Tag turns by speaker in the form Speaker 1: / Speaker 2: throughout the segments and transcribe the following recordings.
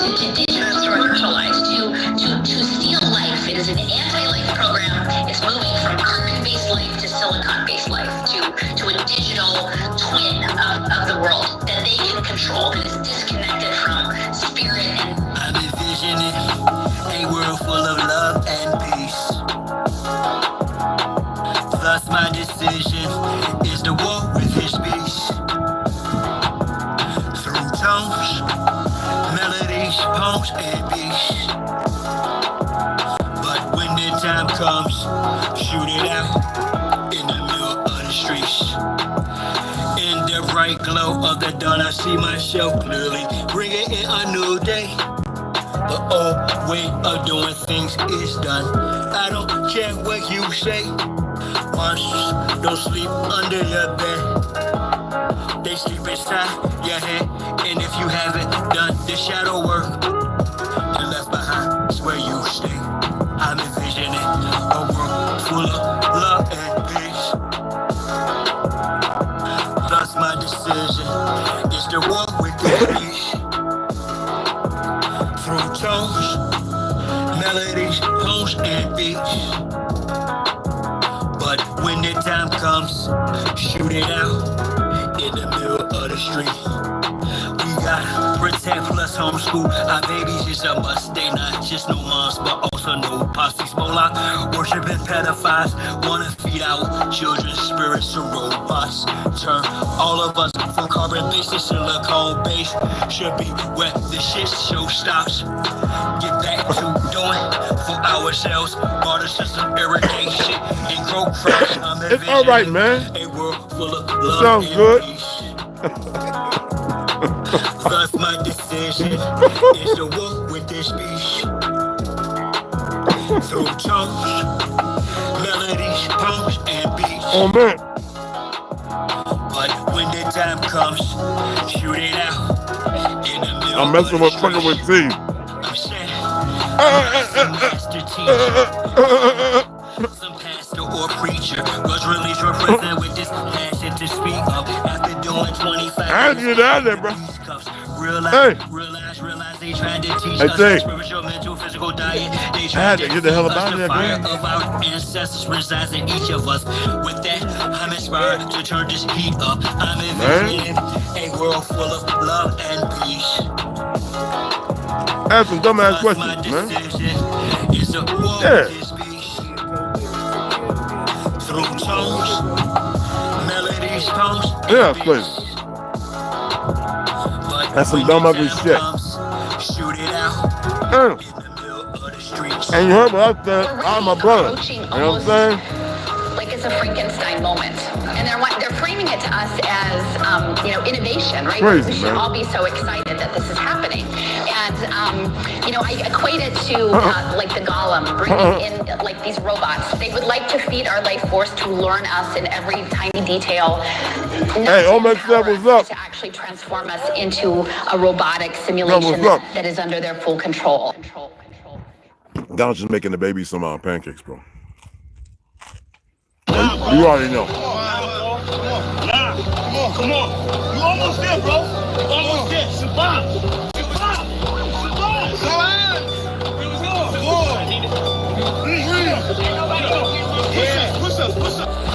Speaker 1: dedigitalize, to steal life. It is an anti-life program. It's moving from carbon-based life to silicon-based life, to a digital twin of the world that they can control, that is disconnected from spirit and...
Speaker 2: I'm envisioning a world full of love and peace. Thus my decision is to walk with his peace. Through tones, melodies, poems, and beats. But when the time comes, shoot it out in the middle of the streets. In the bright glow of the dawn, I see myself clearly, bringing in a new day. The old way of doing things is done. I don't care what you say. Monsters don't sleep under your bed. They sleep inside your head. And if you haven't done the shadow work, you're left behind is where you stay. I'm envisioning a world full of love and peace. Thus my decision is to walk with the peace. Through tones, melodies, poems, and beats. But when the time comes, shoot it out in the middle of the street. We gotta protect plus homeschool. Our babies is a must. They not just no moms, but also no pops. These Moloch worshiping pedophiles wanna feed our children's spirits to robots. Turn all of us from carbon-based to silicone-based. Should be where the shit show stops. Get back to doing for ourselves. Barter system irrigation and grow crops.
Speaker 3: It's all right, man.
Speaker 2: A world full of love.
Speaker 3: Sounds good.
Speaker 2: Thus my decision is to walk with this beast. Through tones, melodies, poems, and beats.
Speaker 3: Oh man.
Speaker 2: But when the time comes, shoot it out in the middle.
Speaker 3: I'm messing with fucking with T.
Speaker 2: I'm saying, master teacher. Some pastor or preacher was released from prison with this passion to speak of. After doing 25
Speaker 3: I had to get out of there, bro.
Speaker 2: Realize they tried to teach us spiritual, mental, physical diet. They tried to get the hell out of there, man. Of our ancestors resides in each of us. With that, I'm inspired to turn this heat up. I'm envisioning a world full of love and peace.
Speaker 3: Ask some dumbass questions, man. Yeah.
Speaker 2: Through tones, melodies, poems,
Speaker 3: yeah, please. That's some dumb ugly shit.
Speaker 2: Shoot it out.
Speaker 3: And you heard what I said, I'm my brother. You know what I'm saying?
Speaker 1: Like it's a Frankenstein moment. And they're framing it to us as, innovation, right?
Speaker 3: Crazy,
Speaker 1: we should all be so excited that this is happening. And, I equate it to like the golem, bringing in like these robots. They would like to feed our life force to learn us in every tiny detail.
Speaker 3: Hey, all my stuff was up.
Speaker 1: To actually transform us into a robotic simulation that is under their full control.
Speaker 3: Don's just making the baby some pancakes, bro. You already know.
Speaker 4: Come on. You almost there, bro. Almost there. Survive.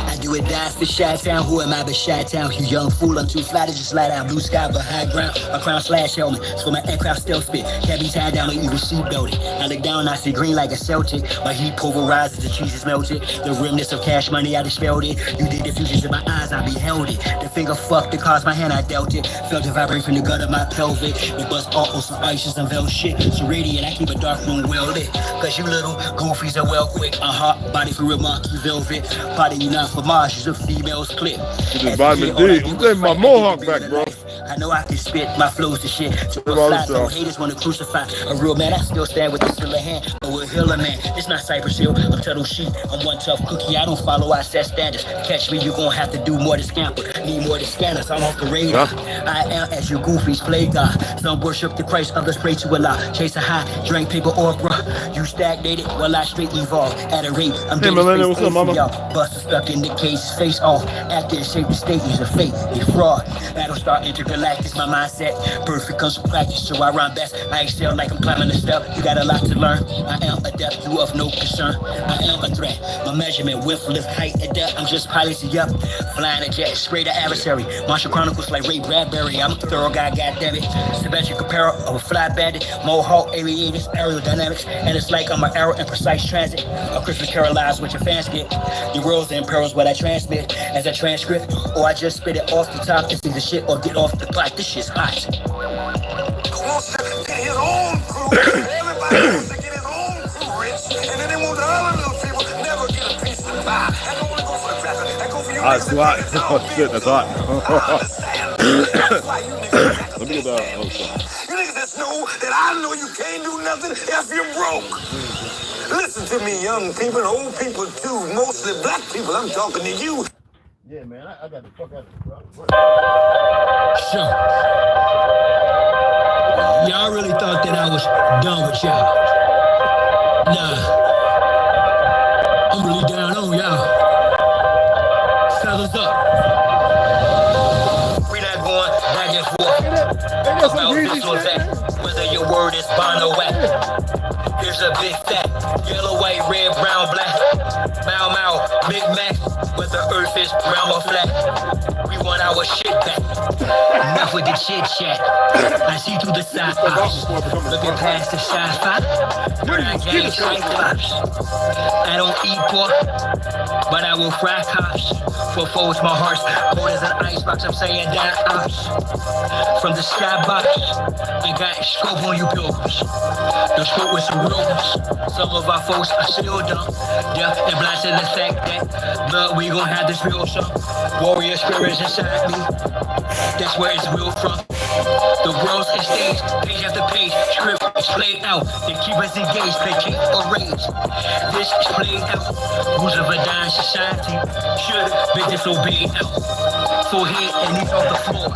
Speaker 2: I do it die for Chi-Town. Who am I but Chi-Town? You young fool, I'm too fly to just slide down. Blue sky but high ground. A crown slash helmet. It's for my aircraft stealth fit. Can't be tied down or even seat belted. I look down, I see green like a Celtic. My heat pulverizes, the cheese is melted. The remnants of cash money, I dispelled it. You did the fusions in my eyes, I beheld it. The finger fucked that caused my hand, I dealt it. Felt it vibrate from the gut of my pelvic. The bust all on some ice and veil shit. So radiant, I keep a dark room well lit. Cause you little goofies are well quick. A hot body for real monkey velvet. Body you not for Mars, use a female's clip.
Speaker 3: This vitamin D. You take my mohawk back, bro.
Speaker 2: I know I can spit, my flow's the shit. So fly, haters wanna crucify a real man. I still stand with a still hand, but we're healer man. It's not Cypress Hill, I'm Turtle Sheep. I'm one tough cookie, I don't follow, I set standards. Catch me, you gon' have to do more to scamper. Need more than scanners, I'm off the radar. I am as you goofies play God. Some worship the Christ, others pray to Allah. Chase a high, drink paper opera. You stagnated, well I straight evolve. At a rate, I'm
Speaker 3: Hey, Melania, what's up, mama?
Speaker 2: Buster stuck in the case, face off. After the shape, the state is a fake, a fraud. Battle star intergalactic, my mindset. Perfect comes from practice, so I rhyme best. I excel like I'm climbing a step. You got a lot to learn. I am adept, you of no concern. I am a threat. My measurement, width, lift, height, and depth. I'm just piloting up. Flying a jet, straight to adversary. Martial Chronicles like Ray Bradbury. I'm a thorough guy, goddammit. Symmetric apparel of a fly bandit. Mohawk, aviators, aerodynamics. And it's like I'm an arrow in precise transit. A Christmas Carol lies what your fans get. The rules and perils what I transmit as a transcript. Or I just spit it off the top. It's either shit or get off the pot. This shit's hot.
Speaker 5: Who wants to get his own crew? Everybody wants to get his own crew rich. And then they want the other little people never get a piece of the pie. I don't want to go for the traffic. I go for you.
Speaker 3: That's hot. Oh shit, that's hot. Let me get that. Oh, shit.
Speaker 5: You niggas just know that I know you can't do nothing if you're broke. Listen to me, young people and old people too. Mostly black people, I'm talking to you.
Speaker 3: Yeah, man, I got the fuck out of here, bro.
Speaker 2: Sure. Y'all really thought that I was done with y'all. Nah. I'm really down on y'all. Fellas up. We not going back and forth. About this or that. Whether your word is bond or whack. Here's a big fat. Yellow, white, red, brown, black. Mau Mau, Big Mac. Whether earth is round or flat. We want our shit back. Enough with the chit chat. I see through the side eyes. Looking past the shy spot. Where I gain cyclops. I don't eat pork, but I will fry cops. For foes, my heart's cold as an icebox. I'm saying that ops. From the skybox, I got scope on you pilgrims. The scope with some rules. Some of our folks are still dumb. Deaf and blind to the fact that blood, we gon' have this real some warrior spirits inside me. That's where it's real from. The world's a stage, page after page, script is played out. They keep us engaged, placate or rage. This is played out. Rules of a dying society should have been disobeyed out. Full head and knees off the floor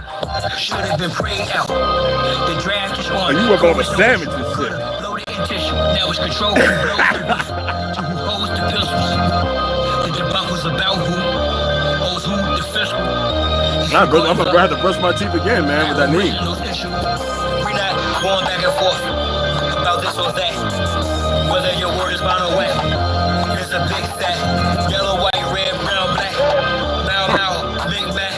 Speaker 2: should have been prayed out. The draft is on.
Speaker 3: You work on the sandwich and shit.
Speaker 2: Loaded in tissue, now it's control who blows the whistle, to who holds the pistols. The debunk was about who holds who the fiscal.
Speaker 3: Nah, bro, I'm gonna have to brush my teeth again, man, with that knee.
Speaker 2: We not going back and forth about this or that. Whether your word is bond or wet. Here's a big fat, yellow, white, red, brown, black. Mau Mau, Big Mac.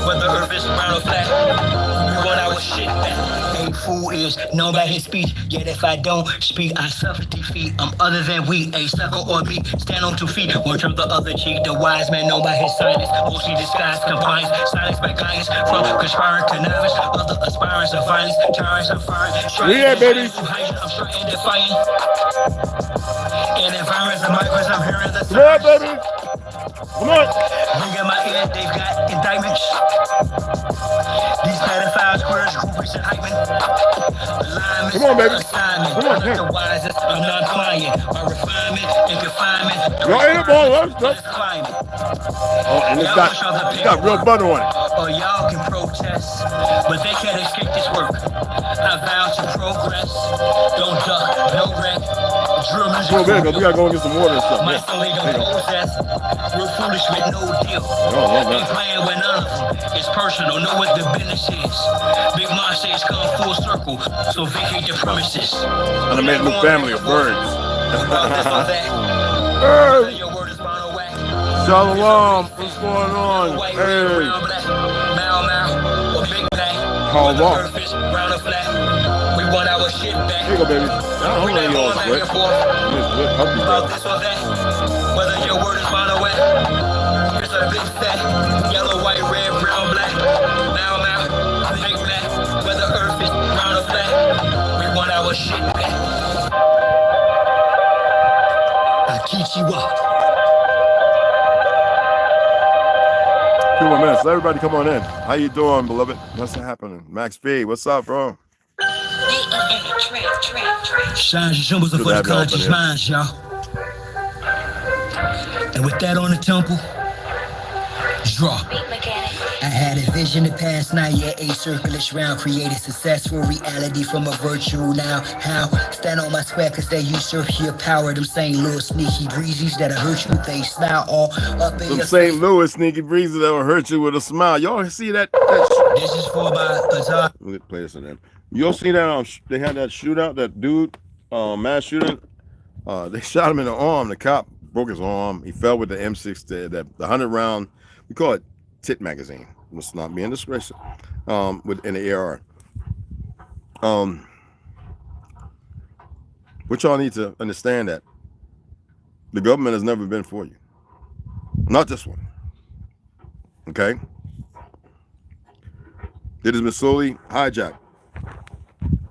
Speaker 2: Whether earth is brown or flat. We want our shit back. A fool is known by his speech. Yet if I don't speak, I suffer defeat. I'm other than we, a sucker or me. Stand on 2 feet, or turn the other cheek. The wise man known by his silence. Mostly disguised compliance. Silence by kindness. From conspiring to novice. Other aspirants of violence. Tyrants of fire.
Speaker 3: Yeah, baby.
Speaker 2: I'm sure and defiant. In environments of micros, I'm hearing the
Speaker 3: Yeah, baby. Come on.
Speaker 2: Ring in my ear, they've got indictments. These pedophiles, squares, groupies, and hype.
Speaker 3: Come on, baby. Come on,
Speaker 2: I'm the wisest, I'm not client. My refinement and confinement.
Speaker 3: Y'all ain't a ball, let's
Speaker 2: climate.
Speaker 3: Oh, and it's got real butter on it.
Speaker 2: Or y'all can protest, but they can't escape this work. I vow to progress. Don't duck, no wreck. Drill music.
Speaker 3: Come on, baby, we gotta go and get some water and stuff.
Speaker 2: My soul ain't don't possess. Real foolish with no deal. Ain't playing with none of them. It's personal, know what the business is. Big Mom says come full circle, so vacate the premises.
Speaker 3: And I made a new family of birds.
Speaker 2: Your word is bond or whack.
Speaker 3: Shalom, what's going on? Hey.
Speaker 2: Mau Mau or Big Mac.
Speaker 3: How long?
Speaker 2: Round or flat. We want our shit back.
Speaker 3: Here you go, baby. I don't know you all split.
Speaker 2: About this or that. Whether your word is bond or whack. Here's a big fat. Yellow, white, red, brown, black. Mau Mau, Big Mac. Whether earth is round or flat. We want our shit back. Akichiwa.
Speaker 3: 2 more minutes. Let everybody come on in. How you doing, beloved? What's happening? Max B, what's up, bro?
Speaker 2: Signs and symbols are for the conscious minds, y'all. And with that on the temple, draw.
Speaker 6: I had a vision the past night, yeah, a circulus round, created successful reality from a virtual now. How? Stand on my square cause they usurp your power. Them same little sneaky breezes that'll hurt you with a smile all up in
Speaker 3: Them
Speaker 6: your
Speaker 3: St.
Speaker 6: face.
Speaker 3: Louis sneaky breezes that will hurt you with a smile. Y'all see that?
Speaker 6: This is for about Jah.
Speaker 3: Let me play this again. You all see that? They had that shootout, that dude, mass shooting. They shot him in the arm. The cop broke his arm. He fell with the M6, the 100 round. We call it tit magazine. Must not be indiscretion. In the AR. What y'all need to understand that the government has never been for you. Not this one. Okay? It has been slowly hijacked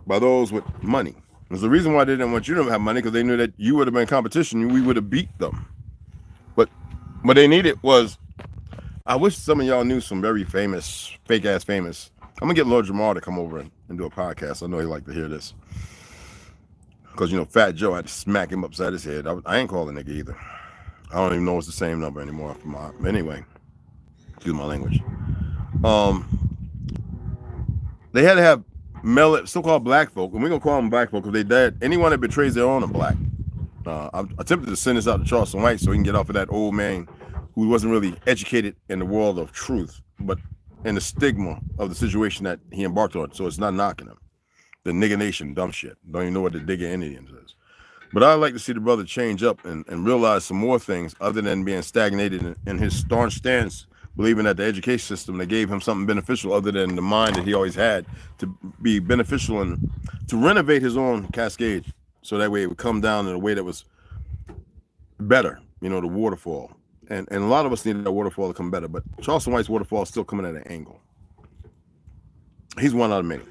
Speaker 3: by those with money. There's the reason why they didn't want you to have money, because they knew that you would have been competition. We would have beat them. But what they needed was, I wish some of y'all knew some very famous, fake ass famous. I'm gonna get Lord Jamar to come over and do a podcast. I know he like to hear this. Because, you know, Fat Joe had to smack him upside his head. I ain't calling nigga either. I don't even know it's the same number anymore. Anyway, excuse my language. They had to have so-called black folk, and we're gonna call them black folk because they dead. Anyone that betrays their own are black. I attempted to send this out to Charleston White so he can get off of that old man who wasn't really educated in the world of truth, but in the stigma of the situation that he embarked on. So it's not knocking him. The nigga nation, dumb shit. Don't even know what the digger Indians is. But I'd like to see the brother change up and realize some more things other than being stagnated in his staunch stance, believing that the education system that gave him something beneficial other than the mind that he always had to be beneficial and to renovate his own cascade so that way it would come down in a way that was better, you know, the waterfall. And a lot of us needed that waterfall to come better, but Charleston White's waterfall is still coming at an angle. He's one out of many.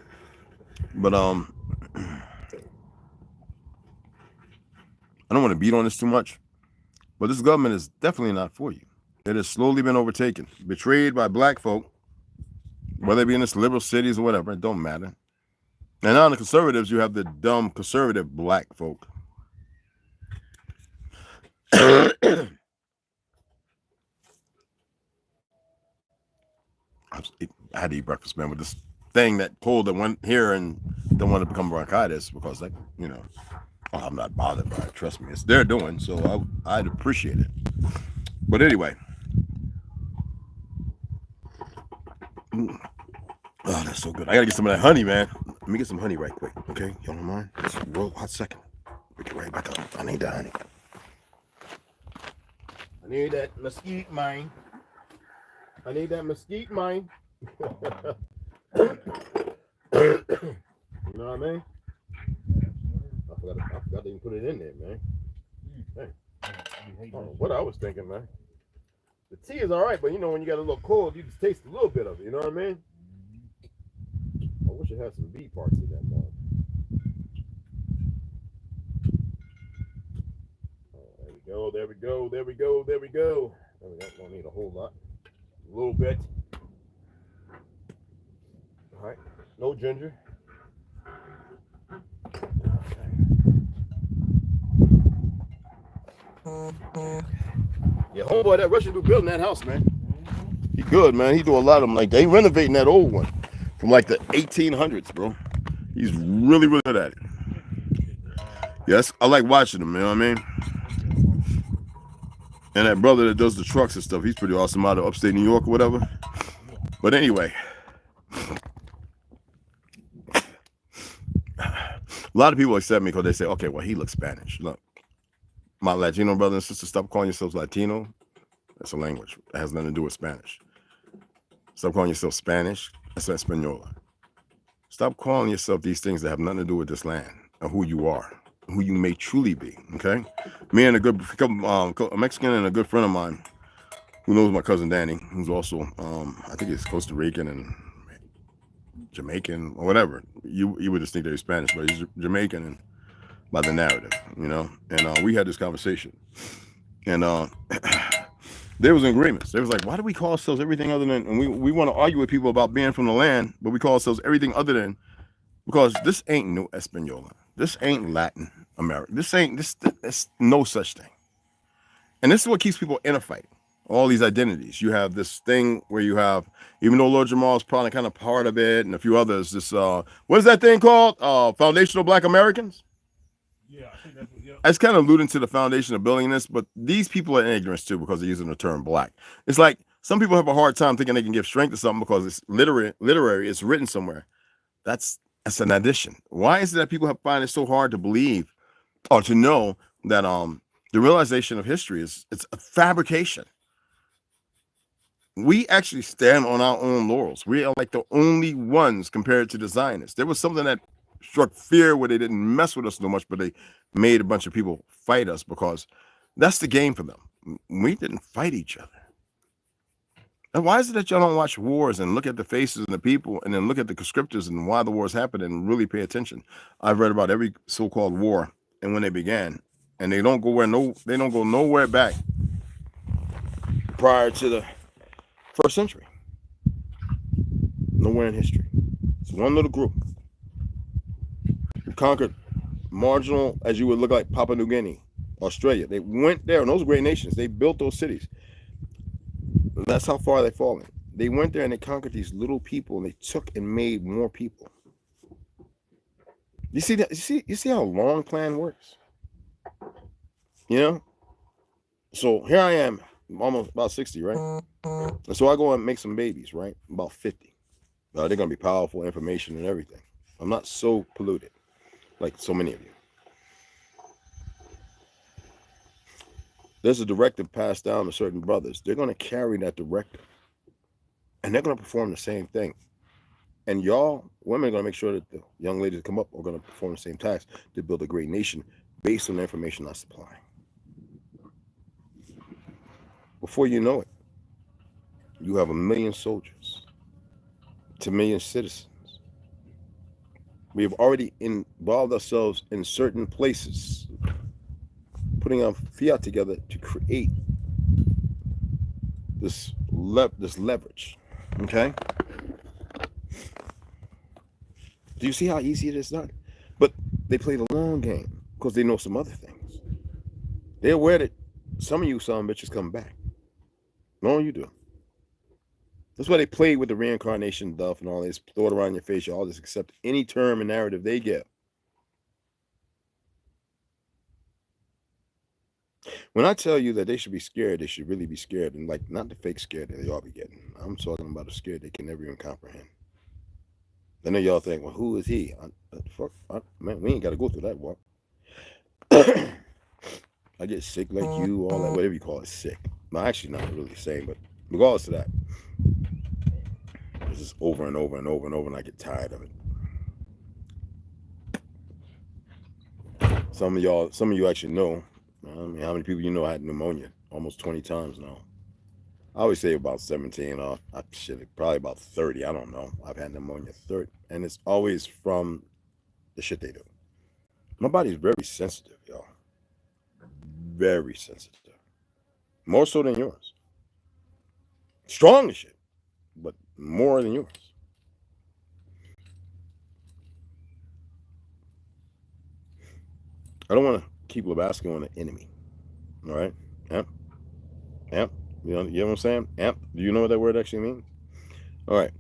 Speaker 3: But I don't want to beat on this too much, but this government is definitely not for you. It has slowly been overtaken, betrayed by black folk, whether it be in its liberal cities or whatever, it don't matter. And now in the conservatives, you have the dumb conservative black folk. I had to eat breakfast, man, with this thing that pulled that went here and don't want to become bronchitis because, like, you know, I'm not bothered by it. Trust me, it's their doing, so I'd appreciate it. But anyway, oh, that's so good. I gotta get some of that honey, man. Let me get some honey right quick, okay? Y'all don't mind? Just a real hot second. We get right back up. I need that honey. I need that mesquite, man. I need that mesquite, man. You know what I mean? I forgot to even put it in there, man. Hey. I don't know what I was thinking, man. The tea is all right, but you know when you got a little cold, you just taste a little bit of it. You know what I mean? I wish it had some bee parts in that, man. Oh, there we go. There we go. There we go. There we go. Don't need a whole lot. A little bit. All right. No ginger. Yeah, homeboy, that Russian dude building that house, man. He good, man. He do a lot of them. Like, they renovating that old one from like the 1800s, bro. He's really, really good at it. Yes, I like watching him, you know what I mean? And that brother that does the trucks and stuff, he's pretty awesome out of upstate New York or whatever. But anyway, a lot of people accept me because they say, okay, well, he looks Spanish. Look, my Latino brother and sister, stop calling yourselves Latino. That's a language. That has nothing to do with Spanish. Stop calling yourself Spanish. That's Española. Stop calling yourself these things that have nothing to do with this land and who you are, who you may truly be, okay? Me and a Mexican and a good friend of mine who knows my cousin Danny, who's also, I think he's Costa Rican and Jamaican or whatever. You would just think that he's Spanish, but he's Jamaican and by the narrative, you know? And we had this conversation. And they was in agreements. They was like, why do we call ourselves everything other than, and we want to argue with people about being from the land, but we call ourselves everything other than, because this ain't no Española. This ain't Latin America. There's no such thing. And this is what keeps people in a fight. all these identities. You have this thing where you have, even though Lord Jamal is probably kind of part of it, and a few others, this what is that thing called? Foundational Black Americans?
Speaker 4: Yeah, I think that's what, yeah.
Speaker 3: It's kind of alluding to the foundation of building this, but these people are in ignorance too because they're using the term black. It's like some people have a hard time thinking they can give strength to something because it's literary, it's written somewhere. That's an addition. Why is it that people find it so hard to believe or to know that the realization of history it's a fabrication? We actually stand on our own laurels. We are like the only ones compared to the Zionists. There was something that struck fear where they didn't mess with us so much, but they made a bunch of people fight us because that's the game for them. We didn't fight each other. And why is it that y'all don't watch wars and look at the faces and the people and then look at the scriptures and why the wars happen and really pay attention? I've read about every so-called war and when they began, and they don't go nowhere back prior to the first century. Nowhere in history. It's one little group who conquered marginal, as you would look like Papua New Guinea, Australia. They went there, and those great nations, they built those cities. That's how far they've fallen. They went there and they conquered these little people, and they took and made more people. You see that? You see how a long plan works? You know? So here I am, almost about 60, right? And so I go and make some babies, right? About 50. They're going to be powerful information and everything. I'm not so polluted like so many of you. There's a directive passed down to certain brothers. They're going to carry that directive. And they're going to perform the same thing. And y'all, women are going to make sure that the young ladies that come up are going to perform the same task to build a great nation based on the information I supply. Before you know it, you have 1 million soldiers to 1 million citizens. We have already involved ourselves in certain places, putting our fiat together to create this leverage. Okay? Do you see how easy it is done? But they play the long game because they know some other things. They're aware that some of you son bitches come back. No, you do. That's why they play with the reincarnation stuff and all this, throw it around your face. You all just accept any term and narrative they give. When I tell you that they should be scared, they should really be scared, and like not the fake scared that they all be getting. I'm talking about a scared they can never even comprehend. I know y'all think, well, who is he? Man, we ain't got to go through that walk. I get sick like you, all that, whatever you call it, sick. No, actually not really the same, but regardless of that, it's just over and over and over and over, and I get tired of it. Some of you actually know. I mean, how many people you know I had pneumonia? Almost 20 times now. I always say about 17 off. Probably about 30. I don't know. I've had pneumonia 30, and it's always from the shit they do. My body's very sensitive, y'all. Very sensitive. More so than yours. Strong as shit, but more than yours. I don't want to keep Labasco on an enemy. All right? Amp. You know what I'm saying? Amp. Do you know what that word actually means? All right.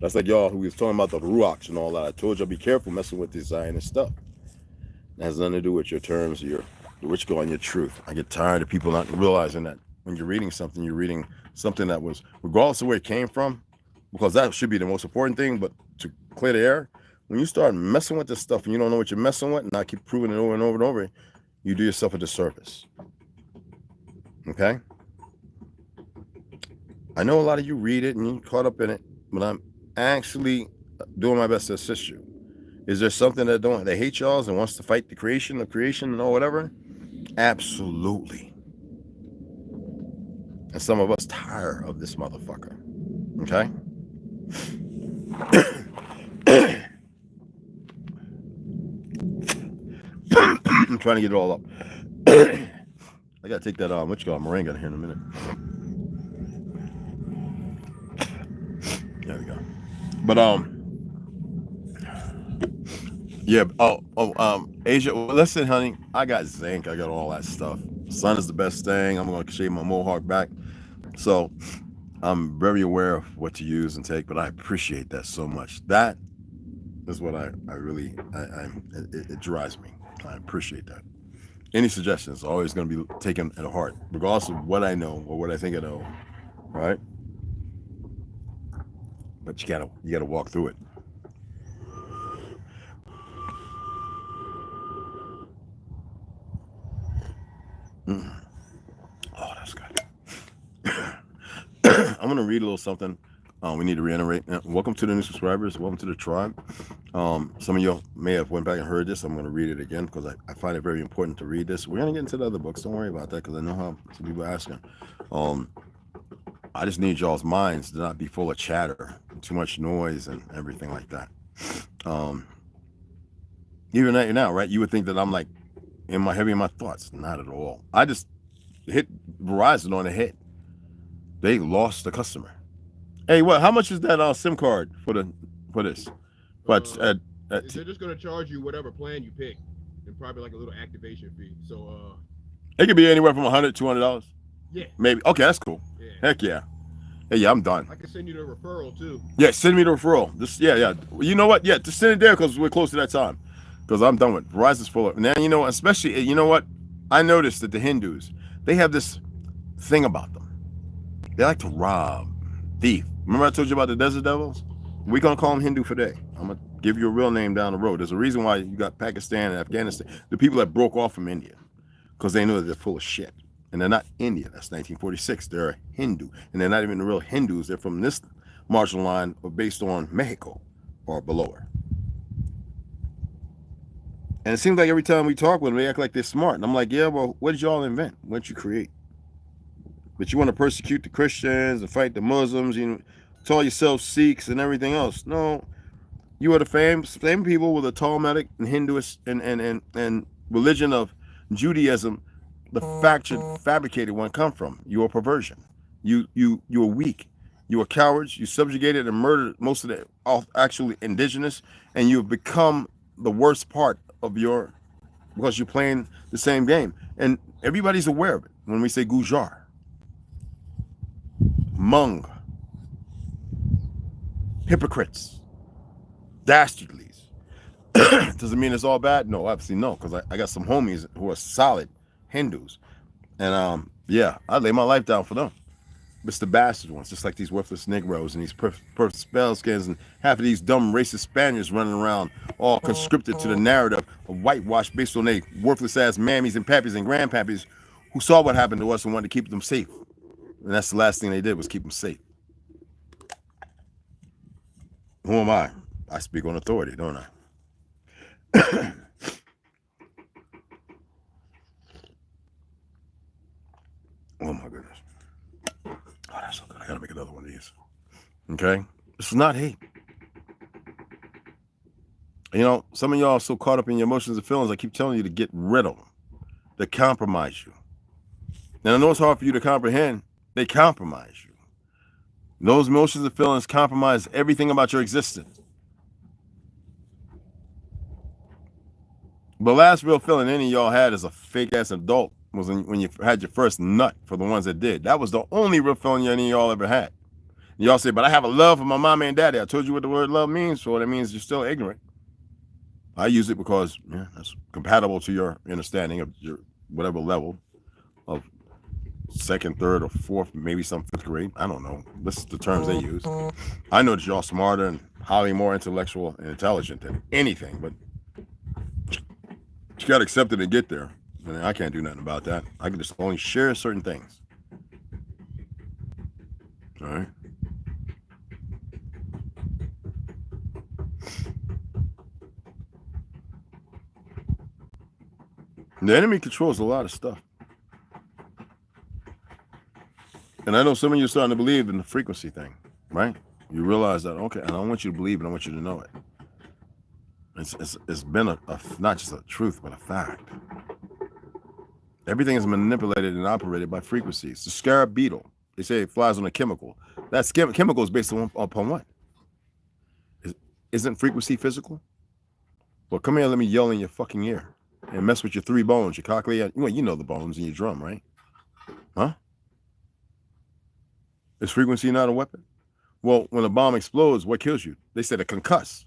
Speaker 3: That's like y'all who was talking about the ruachs and all that. I told y'all be careful messing with this Zionist stuff. It has nothing to do with your terms, what you call your truth. I get tired of people not realizing that when you're reading something that was, regardless of where it came from, because that should be the most important thing, but to clear the air, when you start messing with this stuff and you don't know what you're messing with, and I keep proving it over and over and over, you do yourself a disservice. Okay? I know a lot of you read it and you're caught up in it, but I'm actually doing my best to assist you. Is there something that hate y'all and wants to fight the creation or whatever? Absolutely. And some of us tired of this motherfucker. Okay? I'm trying to get it all up. I gotta take that moringa here in a minute. There we go. But yeah. Asia. Well, listen, honey. I got zinc. I got all that stuff. Sun is the best thing. I'm going to shave my mohawk back. So I'm very aware of what to use and take, but I appreciate that so much. That is what I really, it drives me. I appreciate that. Any suggestions always going to be taken at heart, regardless of what I know or what I think I know, right? But you gotta walk through it. Oh, that's good. I'm gonna read a little something. We need to reiterate. Welcome to the new subscribers. Welcome to the tribe. Some of you may have went back and heard this. I'm going to read it again because I find it very important to read this. We're going to get into the other books. Don't worry about that because I know how some people are asking. I just need y'all's minds to not be full of chatter, too much noise and everything like that. Even now, right? You would think that I'm like heavy in my thoughts. Not at all. I just hit Verizon on the head. They lost the customer. Hey, what? How much is that SIM card for this? But
Speaker 7: they're just gonna charge you whatever plan you pick, and probably like a little activation fee. So
Speaker 3: it could be anywhere from $100 to $200.
Speaker 7: Yeah.
Speaker 3: Maybe. Okay, that's cool.
Speaker 7: Yeah.
Speaker 3: Heck yeah. Hey, yeah, I'm done.
Speaker 7: I can send you the referral too.
Speaker 3: Yeah, send me the referral. Yeah. You know what? Yeah, just send it there because we're close to that time. Because I'm done with it. Verizon's full of. Now, especially, you know what? I noticed that the Hindus, they have this thing about them. They like to rob, thief. Remember I told you about the Desert Devils? We're going to call them Hindu for today. I'm going to give you a real name down the road. There's a reason why you got Pakistan and Afghanistan. The people that broke off from India because they know that they're full of shit. And they're not India. That's 1946. They're Hindu. And they're not even the real Hindus. They're from this marginal line based on Mexico or below her. And it seems like every time we talk with them, they act like they're smart. And I'm like, yeah, well, what did y'all invent? What did you create? But you want to persecute the Christians and fight the Muslims, call yourself Sikhs and everything else. No, you are the same people with the Talmudic and Hinduist and religion of Judaism, the fabricated one come from. You are perversion. You are weak. You are cowards. You subjugated and murdered most of the actually indigenous, and you have become the worst part of because you're playing the same game. And everybody's aware of it when we say Gujar. Hmong, hypocrites, dastardlies. Does it mean it's all bad? No, obviously no, because I got some homies who are solid Hindus, and yeah, I lay my life down for them. It's the bastard ones, just like these worthless Negroes and these perfect spell skins and half of these dumb racist Spaniards running around, all conscripted to the narrative of whitewash based on their worthless ass mammies and pappies and grandpappies who saw what happened to us and wanted to keep them safe. And that's the last thing they did was keep them safe. Who am I? I speak on authority, don't I? Oh my goodness. Oh, that's so good. I gotta make another one of these. Okay? This is not hate. Some of y'all are so caught up in your emotions and feelings, I keep telling you to get rid of them. They compromise you. And I know it's hard for you to comprehend. They compromise you. Those emotions and feelings compromise everything about your existence. The last real feeling any of y'all had as a fake ass adult was when you had your first nut, for the ones that did. That was the only real feeling any of y'all ever had. Y'all say, but I have a love for my mom and daddy. I told you what the word love means, so that means you're still ignorant. I use it because that's compatible to your understanding of your whatever level of second, third, or fourth, maybe some fifth grade. I don't know. This is the terms they use. I know that y'all smarter and highly more intellectual and intelligent than anything, but you got to accept it and get there. And I can't do nothing about that. I can just only share certain things. All right. The enemy controls a lot of stuff. And I know some of you are starting to believe in the frequency thing, right? You realize that, okay, I don't want you to believe it, I want you to know it. It's been a not just a truth, but a fact. Everything is manipulated and operated by frequencies. The scarab beetle, they say it flies on a chemical. That chemical is based upon what? Isn't frequency physical? Well, come here, let me yell in your fucking ear. and mess with your 3 bones, your cochlea. Well, you know the bones in your drum, right? Huh? Is frequency not a weapon? Well, when a bomb explodes, what kills you? They said a concuss.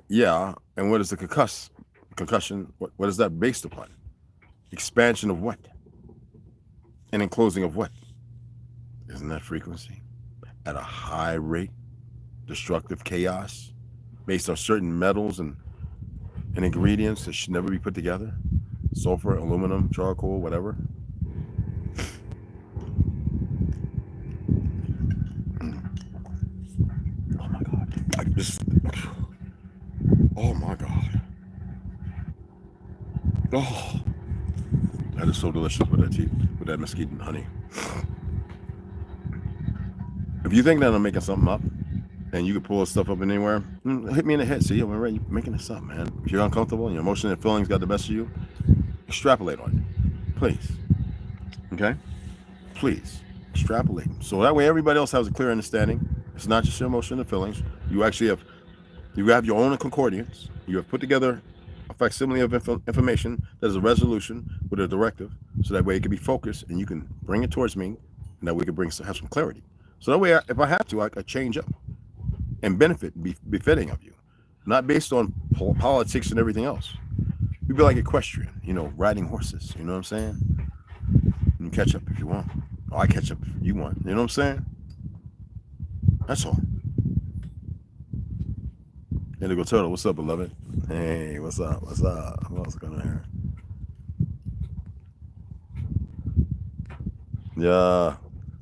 Speaker 3: Yeah, and what is the concussion? What is that based upon? Expansion of what? And enclosing of what? Isn't that frequency? At a high rate, destructive chaos, based on certain metals and ingredients that should never be put together. Sulfur, aluminum, charcoal, whatever. Oh my God. Oh my God. Oh, that is so delicious with that mesquite and honey. If you think that I'm making something up and you can pull this stuff up anywhere, hit me in the head. See, I'm already making this up, man. If you're uncomfortable and your emotions and feelings got the best of you, extrapolate on it. Please. Okay? Please. Extrapolate. So that way everybody else has a clear understanding. It's not just your emotion and feelings. You actually have your own concordance. You have put together a facsimile of information that is a resolution with a directive, so that way it can be focused and you can bring it towards me, and that we can have some clarity. So that way, if I have to, I change up and benefit, be befitting of you, not based on politics and everything else. You'd be like equestrian, riding horses. You know what I'm saying? You catch up if you want. Or I catch up if you want. You know what I'm saying? That's all. Indigo Turtle, what's up, beloved? Hey, what's up? What's up? What's going on here?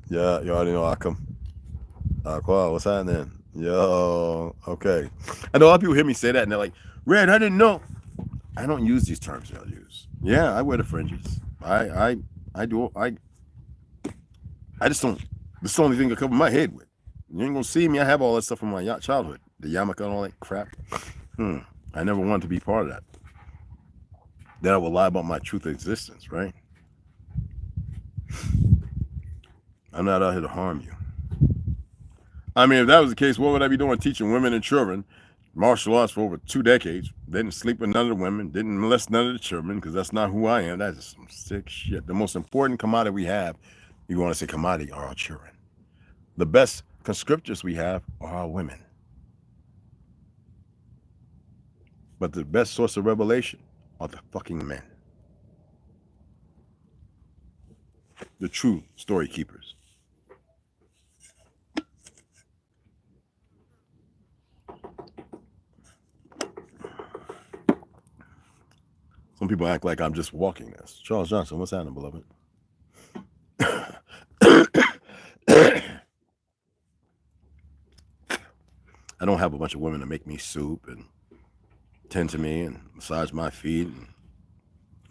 Speaker 3: Yeah, you already know I come. What's happening? Yo, okay. I know a lot of people hear me say that and they're like, Red, I didn't know. I don't use these terms y'all use. Yeah, I wear the fringes. I just don't. This is the only thing that cover my head with. You ain't gonna see me. I have all that stuff from my childhood. The yarmulke and all that crap. I never wanted to be part of that. Then I would lie about my truth of existence, right? I'm not out here to harm you. I mean, if that was the case, what would I be doing teaching women and children martial arts for over 2 decades? Didn't sleep with none of the women, didn't molest none of the children, because that's not who I am. That's just some sick shit. The most important commodity we have, you want to say commodity, are our children. The best conscriptors we have are our women. But the best source of revelation are the fucking men. The true story keepers. Some people act like I'm just walking this. Charles Johnson, what's happening, beloved? I don't have a bunch of women to make me soup and tend to me and massage my feet and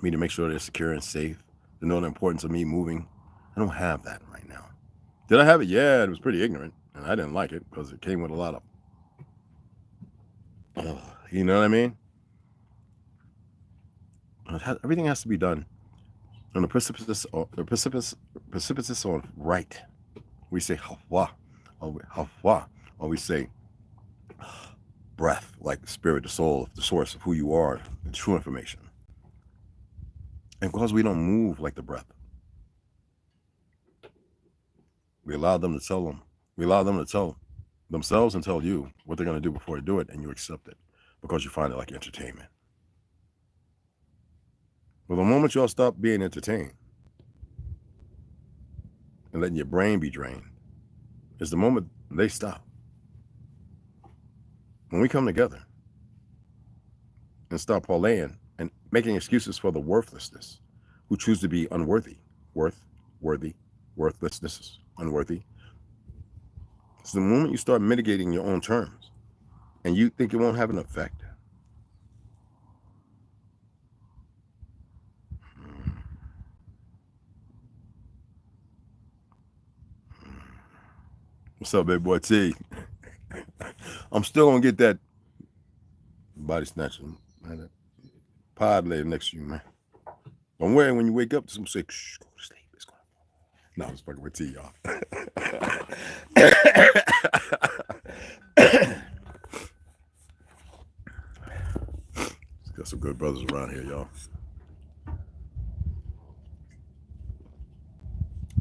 Speaker 3: me to make sure they're secure and safe, to know the importance of me moving. I don't have that right now. Did I have it? Yeah, it was pretty ignorant, and I didn't like it because it came with a lot of, you know what I mean? Everything has to be done on the precipitous on right. We say hawa, or we say breath, like the spirit, the soul, the source of who you are, the true information. And because we don't move like the breath, we allow them to tell them. We allow them to tell themselves and tell you what they're going to do before they do it, and you accept it because you find it like entertainment. But the moment y'all stop being entertained and letting your brain be drained is the moment they stop. When we come together and start parlaying and making excuses for the worthlessness who choose to be unworthy, worthlessness, unworthy. It's the moment you start mitigating your own terms and you think it won't have an effect. What's up, big boy T? I'm still gonna get that body snatching, man. That pod later next to you, man. Don't worry, when you wake up, some say, shh, go to sleep. It's gonna fall. No, I was fucking with T, y'all. Got some good brothers around here, y'all.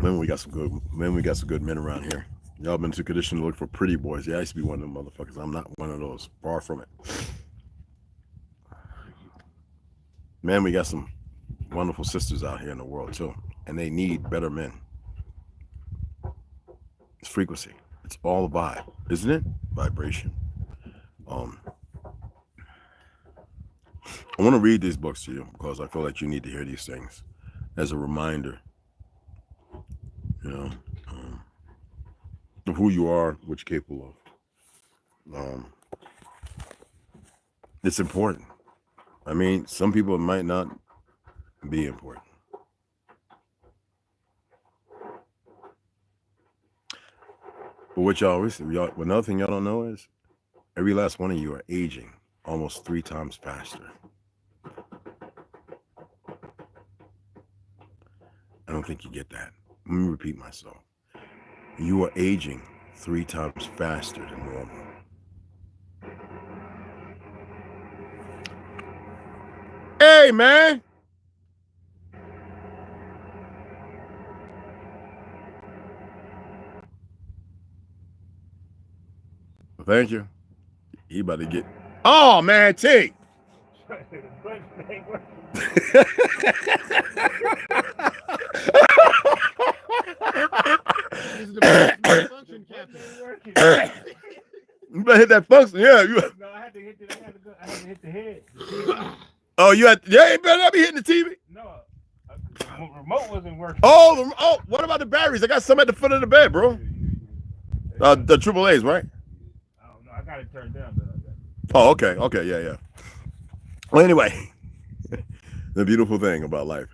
Speaker 3: Man, we got some good men around here. Y'all been too conditioned to look for pretty boys. Yeah, I used to be one of them motherfuckers. I'm not one of those. Far from it. Man, we got some wonderful sisters out here in the world too, and they need better men. It's frequency. It's all a vibe, isn't it? Vibration. I want to read these books to you because I feel like you need to hear these things as a reminder, you know, of who you are, what you're capable of. It's important. I mean, some people might not be important. But what another thing y'all don't know is every last one of you are aging almost 3 times faster. I don't think you get that. Let me repeat myself. You are aging 3 times faster than normal. Hey, man. Thank you. He about to get. Oh, man, T.
Speaker 7: This is the function, Captain.
Speaker 3: You better hit that function. Yeah.
Speaker 4: No, I had to hit the head.
Speaker 3: Oh, you better not be hitting the TV.
Speaker 4: No, the remote wasn't working.
Speaker 3: Oh, what about the batteries? I got some at the foot of the bed, bro. The AAA's, right?
Speaker 4: I don't know. I got it turned down.
Speaker 3: Oh, okay, yeah. Well, anyway, the beautiful thing about life,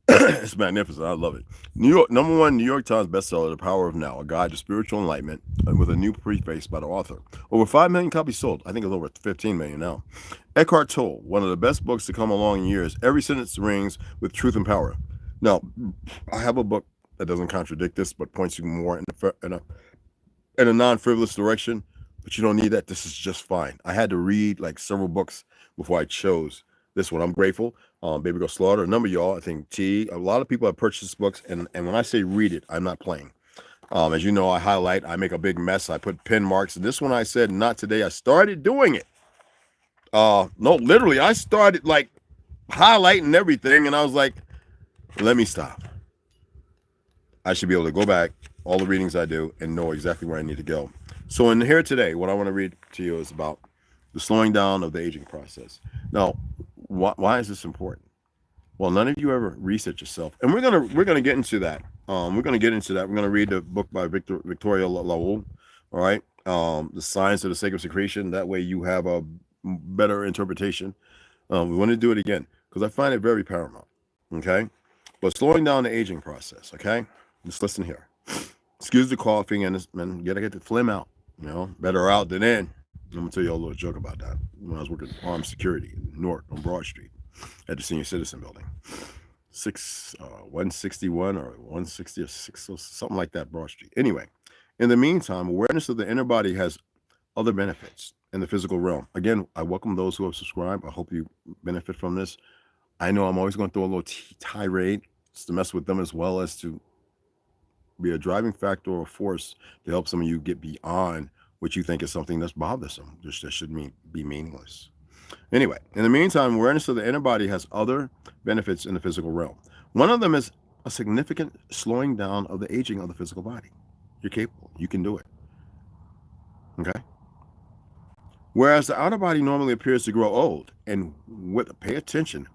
Speaker 3: it's magnificent. I love it. #1 New York Times bestseller, The Power of Now, a guide to spiritual enlightenment, with a new preface by the author. Over 5 million copies sold. I think it's over 15 million now. Eckhart Tolle, one of the best books to come along in years. Every sentence rings with truth and power. Now, I have a book that doesn't contradict this, but points you more in a non-frivolous direction. But you don't need that. This is just fine. I had to read like several books before I chose this one. I'm grateful. Baby Girl Slaughter, a number of y'all, I think T, a lot of people have purchased books, and when I say read it, I'm not playing. As you know, I highlight, I make a big mess, I put pin marks, and this one I said, not today. I started doing it. No, literally, I started like highlighting everything, and I was like, let me stop. I should be able to go back, all the readings I do, and know exactly where I need to go. So in here today, what I want to read to you is about the slowing down of the aging process. Now, why is this important? Well, none of you ever research yourself, and we're gonna get into that. We're gonna read the book by Victoria Lowell. All right, The Science of the Sacred Secretion. That way, you have a better interpretation. We want to do it again because I find it very paramount. Okay, but slowing down the aging process. Okay, just listen here. Excuse the coughing and gotta get the phlegm out. You know, better out than in. I'm gonna tell you a little joke about that. When I was working armed security in Newark on Broad Street at the Senior Citizen Building, 161 or 160 or 6, something like that, Broad Street. Anyway, in the meantime, awareness of the inner body has other benefits in the physical realm. Again, I welcome those who have subscribed. I hope you benefit from this. I know I'm always going to throw a little tirade to mess with them, as well as to be a driving factor or force to help some of you get beyond what you think is something that's bothersome, just that should be meaningless. Anyway, in the meantime, awareness of the inner body has other benefits in the physical realm. One of them is a significant slowing down of the aging of the physical body. You're capable. You can do it. Okay? Whereas the outer body normally appears to grow old, and pay attention,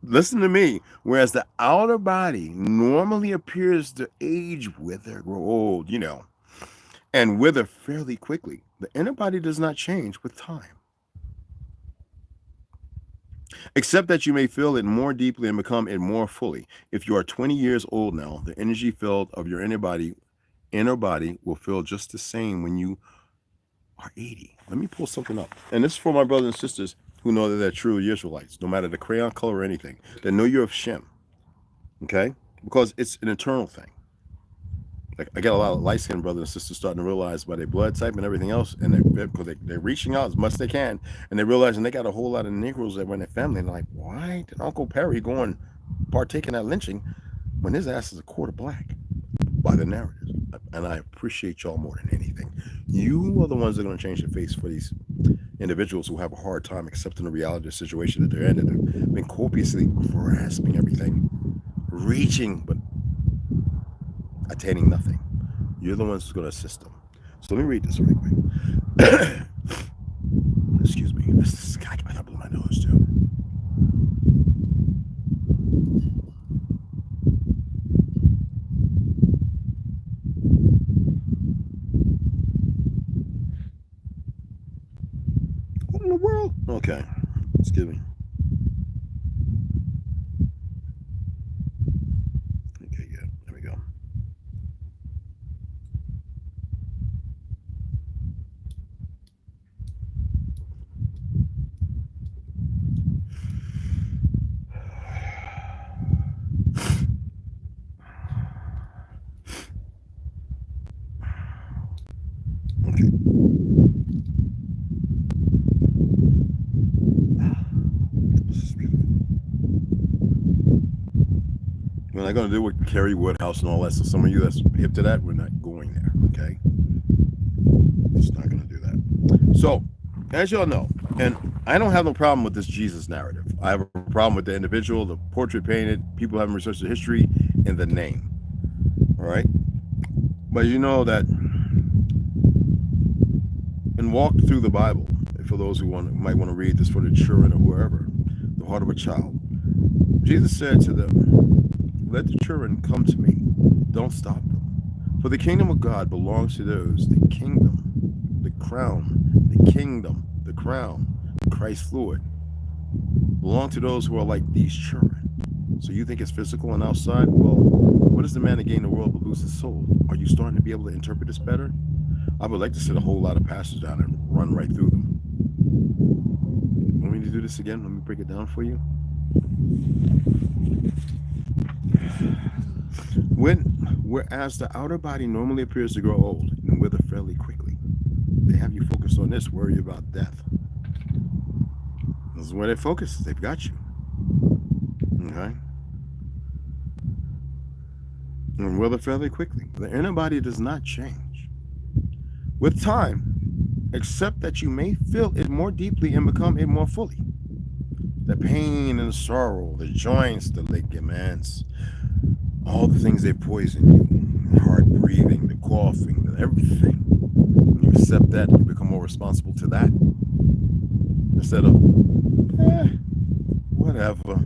Speaker 3: listen to me, whereas the outer body normally appears to age, wither, grow old, and wither fairly quickly, the inner body does not change with time. Except that you may feel it more deeply and become it more fully. If you are 20 years old now, the energy field of your inner body will feel just the same when you are 80. Let me pull something up. And this is for my brothers and sisters who know that they're true Israelites, no matter the crayon color or anything, that know you're of Shem. Okay? Because it's an eternal thing. Like I get a lot of light-skinned brothers and sisters starting to realize by their blood type and everything else, and they're reaching out as much as they can, and they're realizing they got a whole lot of Negroes that were in their family, and they're like, why did Uncle Perry go and partake in that lynching when his ass is a quarter black? By the narratives. And I appreciate y'all more than anything. You are the ones that are going to change the face for these individuals who have a hard time accepting the reality of the situation that they're in, and they've been copiously grasping everything, reaching but attaining nothing. You're the ones who's going to assist them. So let me read this really quick. Excuse me. This guy, I got to blow my nose too. What in the world? Okay. Excuse me. Okay, yeah. There we go. Okay. This is beautiful. We're not going to do with Kerry Woodhouse and all that. So some of you that's hip to that, we're not going there. Okay. It's not going to do that. So, as y'all know, and I don't have no problem with this Jesus narrative. I have a problem with the individual, the portrait painted, people haven't researched the history, and the name. All right. But you know that and walk through the Bible, for those who might want to read this for the children or whoever, the heart of a child. Jesus said to them, let the children come to me. Don't stop them. For the kingdom of God belongs to those, the kingdom, the crown, the kingdom, the crown, Christ Lord, belong to those who are like these children. So you think it's physical and outside? Well, what is the man that gain the world but lose his soul? Are you starting to be able to interpret this better? I would like to sit a whole lot of passages down and run right through them. Want me to do this again? Let me break it down for you. Whereas the outer body normally appears to grow old and wither fairly quickly, they have you focused on this, worry about death. This is where they focus. They've got you. Okay? And wither fairly quickly. The inner body does not change with time, except that you may feel it more deeply and become it more fully. The pain and the sorrow, the joints, the ligaments, all the things they poison you, the hard breathing, the coughing, the everything. When you accept that, you become more responsible to that. Instead of, whatever.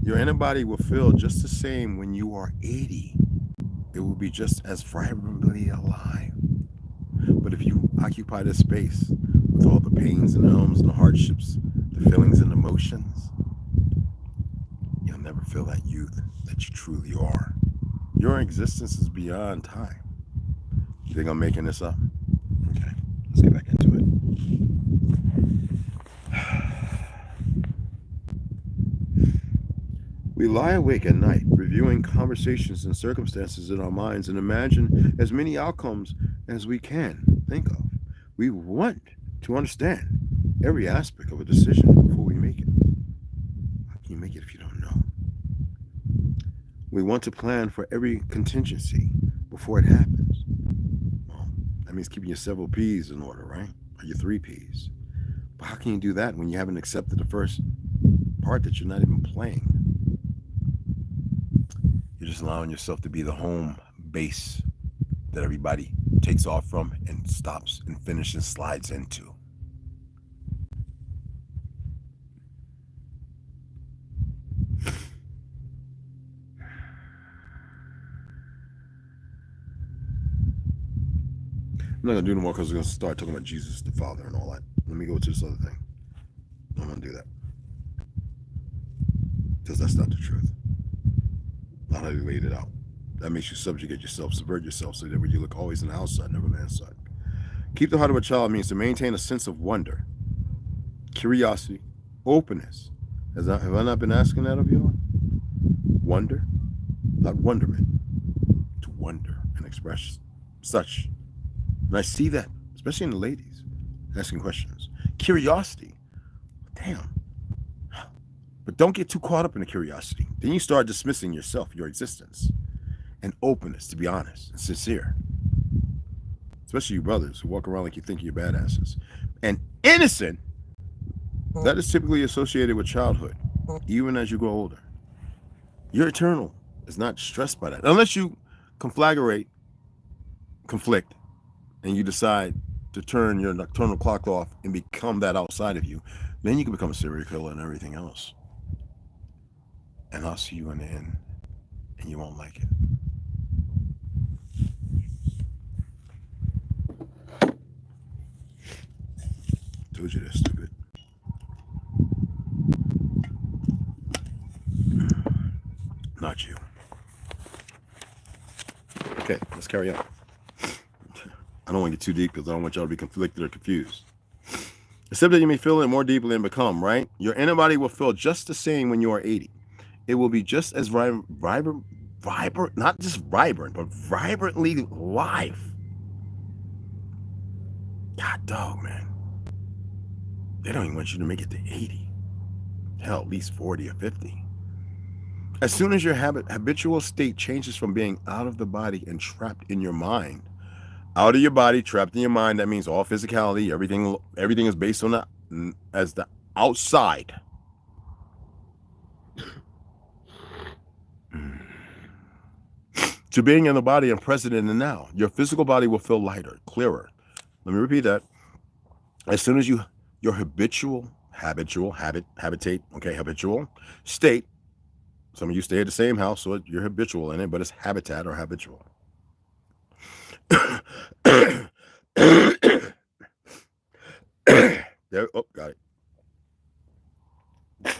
Speaker 3: Your inner body will feel just the same when you are 80. It will be just as vibrantly alive. But if you occupy this space with all the pains and ailments and the hardships, the feelings and emotions, you'll never feel that youth that you truly are. Your existence is beyond time. You think I'm making this up? Okay, let's get back into it. We lie awake at night, reviewing conversations and circumstances in our minds and imagine as many outcomes as we can think of. We want to understand every aspect of a decision before we make it. How can you make it if you don't know? We want to plan for every contingency before it happens. Well, that means keeping your several P's in order, right? Or your 3 P's. But how can you do that when you haven't accepted the first part that you're not even playing? You're just allowing yourself to be the home base that everybody takes off from and stops and finishes and slides into. I'm not going to do no more because we're going to start talking about Jesus the Father and all that. Let me go to this other thing. I'm going to do that. Because that's not the truth. Not how you laid it out. That makes you subjugate yourself, subvert yourself, so that when you look always on the outside, never on the inside. Keep the heart of a child means to maintain a sense of wonder, curiosity, openness. Have I not been asking that of you all? Wonder, not wonderment. express such. And I see that, especially in the ladies, asking questions. Curiosity. Damn. But don't get too caught up in the curiosity. Then you start dismissing yourself, your existence, and openness, to be honest and sincere. Especially you brothers who walk around like you think you're badasses. And innocent, that is typically associated with childhood, even as you grow older. Your eternal is not stressed by that. Unless you conflict, and you decide to turn your nocturnal clock off and become that outside of you, then you can become a serial killer and everything else. And I'll see you in the end, and you won't like it. Told you they're stupid. Not you. Okay, let's carry on. I don't want to get too deep because I don't want y'all to be conflicted or confused. Except that you may feel it more deeply and become, right? Your inner body will feel just the same when you are 80. It will be just as vibrant, not just vibrant, but vibrantly live. God dog, man. They don't even want you to make it to 80. Hell, at least 40 or 50. As soon as your habitual state changes from being out of the body and trapped in your mind, out of your body, trapped in your mind, that means all physicality, everything is based on that as the outside. To being in the body and present in the now, your physical body will feel lighter, clearer. Let me repeat that. As soon as your habitual state, some of you stay at the same house, so you're habitual in it, but it's habitat or habitual. There, oh, got it.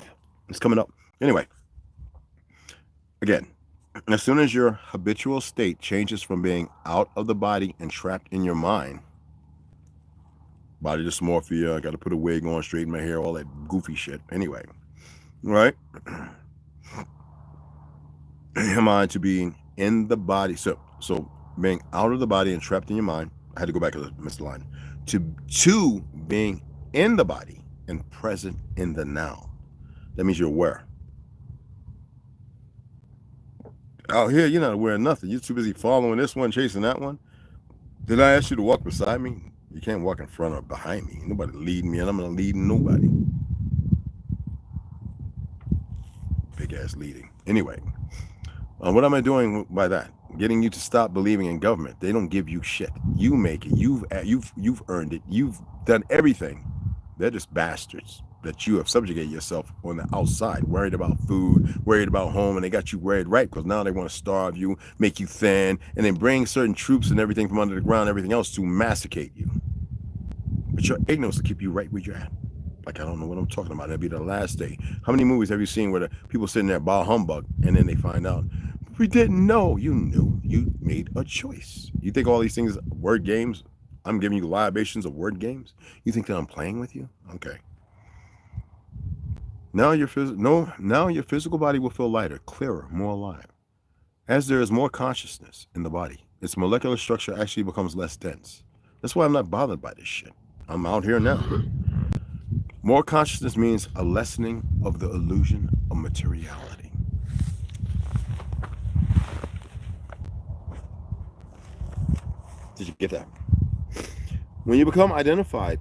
Speaker 3: It's coming up. Anyway, again, as soon as your habitual state changes from being out of the body and trapped in your mind, body dysmorphia, I got to put a wig on, straighten my hair, all that goofy shit. Anyway, right? Your mind to being in the body. So being out of the body and trapped in your mind. I had to go back to the missed line. To being in the body and present in the now. That means you're aware. Out here, you're not aware of nothing. You're too busy following this one, chasing that one. Did I ask you to walk beside me? You can't walk in front or behind me. Nobody leading me, and I'm not leading nobody. Big ass leading. Anyway, what am I doing by that? Getting you to stop believing in government. They don't give you shit. You make it. You've earned it. You've done everything. They're just bastards that you have subjugated yourself on the outside, worried about food, worried about home, and they got you worried right because now they want to starve you, make you thin, and then bring certain troops and everything from under the ground, everything else to massacre you. But your ignorance will keep you right where you're at. Like, I don't know what I'm talking about. That'll be the last day. How many movies have you seen where the people sitting there bah humbug and then they find out, we didn't know. You knew. You made a choice. You think all these things are word games? I'm giving you libations of word games? You think that I'm playing with you? Okay. Now your physical body will feel lighter, clearer, more alive. As there is more consciousness in the body, its molecular structure actually becomes less dense. That's why I'm not bothered by this shit. I'm out here now. More consciousness means a lessening of the illusion of materiality. Did you get that? When you become identified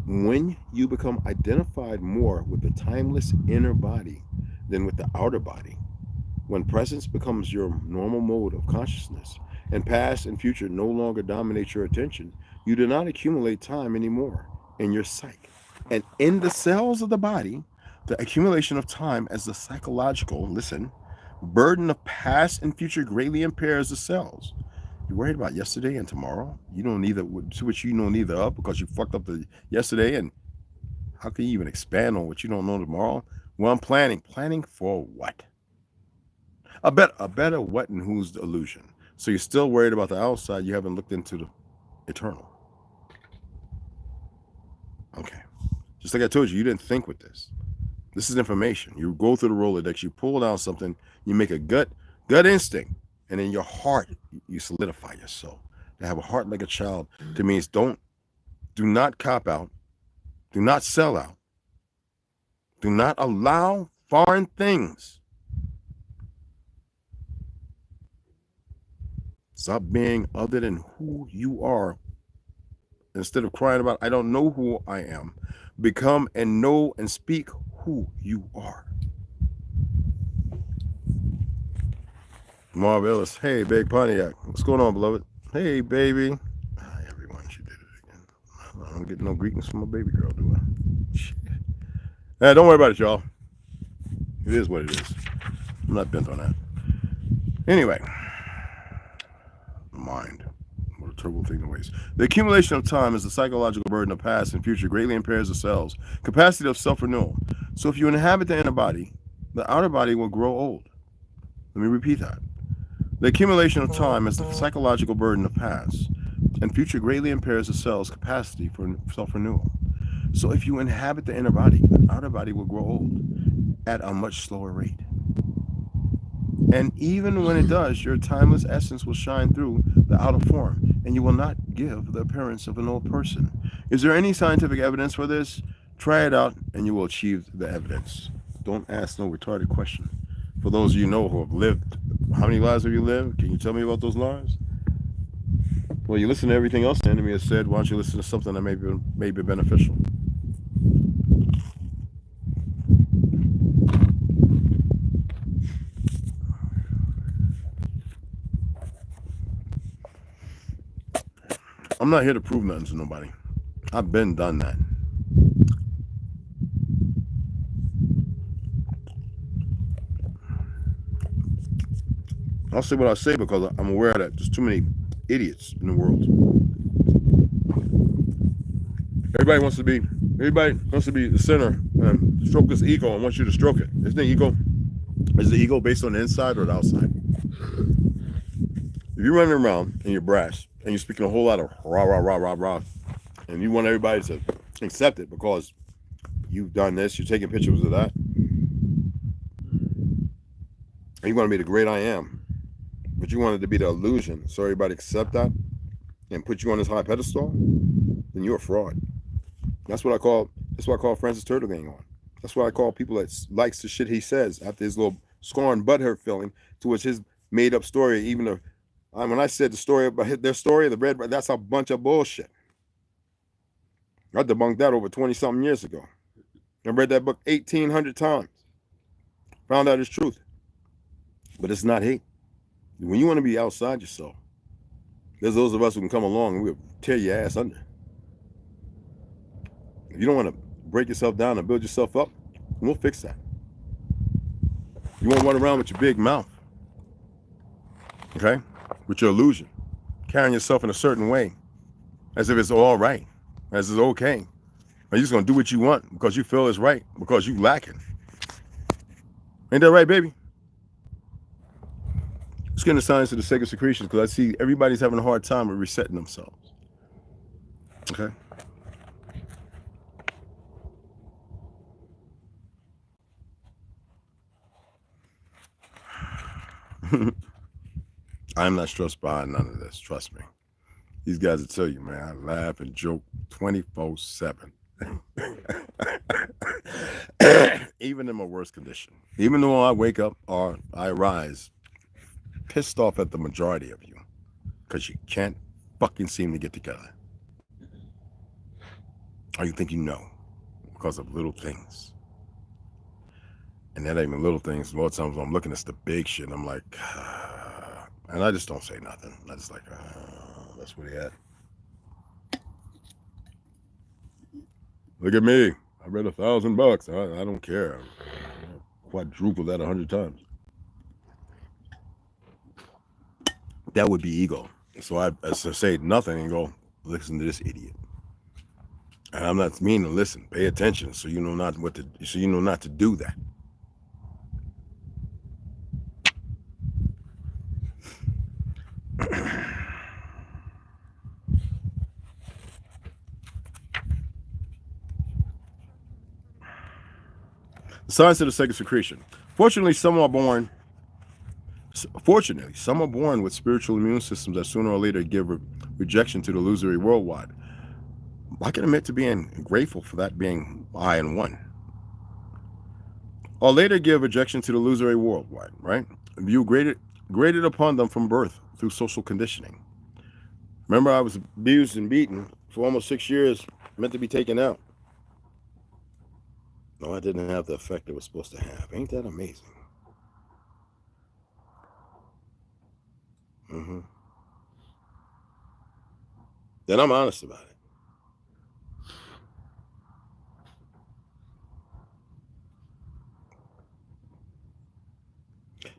Speaker 3: more with the timeless inner body than with the outer body, when presence becomes your normal mode of consciousness and past and future no longer dominate your attention, you do not accumulate time anymore in your psyche. And in the cells of the body, the accumulation of time as the psychological, burden of past and future greatly impairs the cells. You're worried about yesterday and tomorrow? You don't neither, which you know neither of because you fucked up the yesterday, and how can you even expand on what you don't know tomorrow? Well, I'm planning. Planning for what? A better what and who's the illusion. So you're still worried about the outside. You haven't looked into the eternal. Okay. Just like I told you, you didn't think with this. This is information. You go through the Rolodex, you pull down something, you make a gut instinct. And in your heart, you solidify your soul. To have a heart like a child, to means do not cop out, do not sell out, do not allow foreign things. Stop being other than who you are. Instead of crying about, I don't know who I am, become and know and speak who you are. Marvelous. Hey, Big Pontiac. What's going on, beloved? Hey, baby. Hi, everyone. She did it again. I don't get no greetings from my baby girl, do I? Shit. Hey, don't worry about it, y'all. It is what it is. I'm not bent on that. Anyway. Mind. What a terrible thing to waste. The accumulation of time is the psychological burden of past and future greatly impairs the cell's capacity of self-renewal. So if you inhabit the inner body, the outer body will grow old. Let me repeat that. The accumulation of time is the psychological burden of past and future greatly impairs the cell's capacity for self-renewal. So if you inhabit the inner body, the outer body will grow old at a much slower rate. And even when it does, your timeless essence will shine through the outer form, and you will not give the appearance of an old person. Is there any scientific evidence for this? Try it out, and you will achieve the evidence. Don't ask no retarded question. For those of you know who have lived, how many lives have you lived? Can you tell me about those lives? Well, you listen to everything else the enemy has said. Why don't you listen to something that may be beneficial? I'm not here to prove nothing to nobody. I've been done that. I'll say what I say because I'm aware that there's too many idiots in the world. Everybody wants to be the center and stroke this ego and wants you to stroke it. Isn't the ego? Is the ego based on the inside or the outside? If you're running around and you're brash and you're speaking a whole lot of rah, rah, rah, rah, rah, and you want everybody to accept it because you've done this, you're taking pictures of that, and you want to be the great I am, but you want it to be the illusion so everybody accept that and put you on this high pedestal, then you're a fraud. That's what I call Francis Turtle Gang on. That's what I call people that likes the shit he says after his little scorn butthurt feeling, to which his made up story, even though when I said the story about their story, the red, that's a bunch of bullshit. I debunked that over 20-something years ago. I read that book 1,800 times. Found out it's truth. But it's not hate. When you want to be outside yourself, there's those of us who can come along and we'll tear your ass under. If you don't want to break yourself down and build yourself up, we'll fix that. You won't run around with your big mouth. Okay? With your illusion. Carrying yourself in a certain way. As if it's all right. As it's okay. And you're just going to do what you want because you feel it's right. Because you lacking. Ain't that right, baby? Let's get into science of the sacred secretions because I see everybody's having a hard time with resetting themselves. Okay? I'm not stressed by none of this. Trust me. These guys will tell you, man, I laugh and joke 24/7. Even in my worst condition. Even though I wake up or I rise pissed off at the majority of you because you can't fucking seem to get together. Or you think you know because of little things. And that ain't even little things. A lot of times I'm looking at the big shit and I'm like, and I just don't say nothing. I just like, that's what he had. Look at me. I read $1,000. I don't care. I quadrupled that 100 times. That would be ego. So I say nothing and go, listen to this idiot. And I'm not meaning to listen. Pay attention so you know not to do that. Science of the sacred secretion. Fortunately, some are born Fortunately, some are born with spiritual immune systems that sooner or later give rejection to the illusory worldwide. I can admit to being grateful for that being I and one. Or later give rejection to the illusory worldwide, right? View graded upon them from birth through social conditioning. Remember, I was abused and beaten for almost 6 years, meant to be taken out. No, I didn't have the effect it was supposed to have. Ain't that amazing? Then I'm honest about it.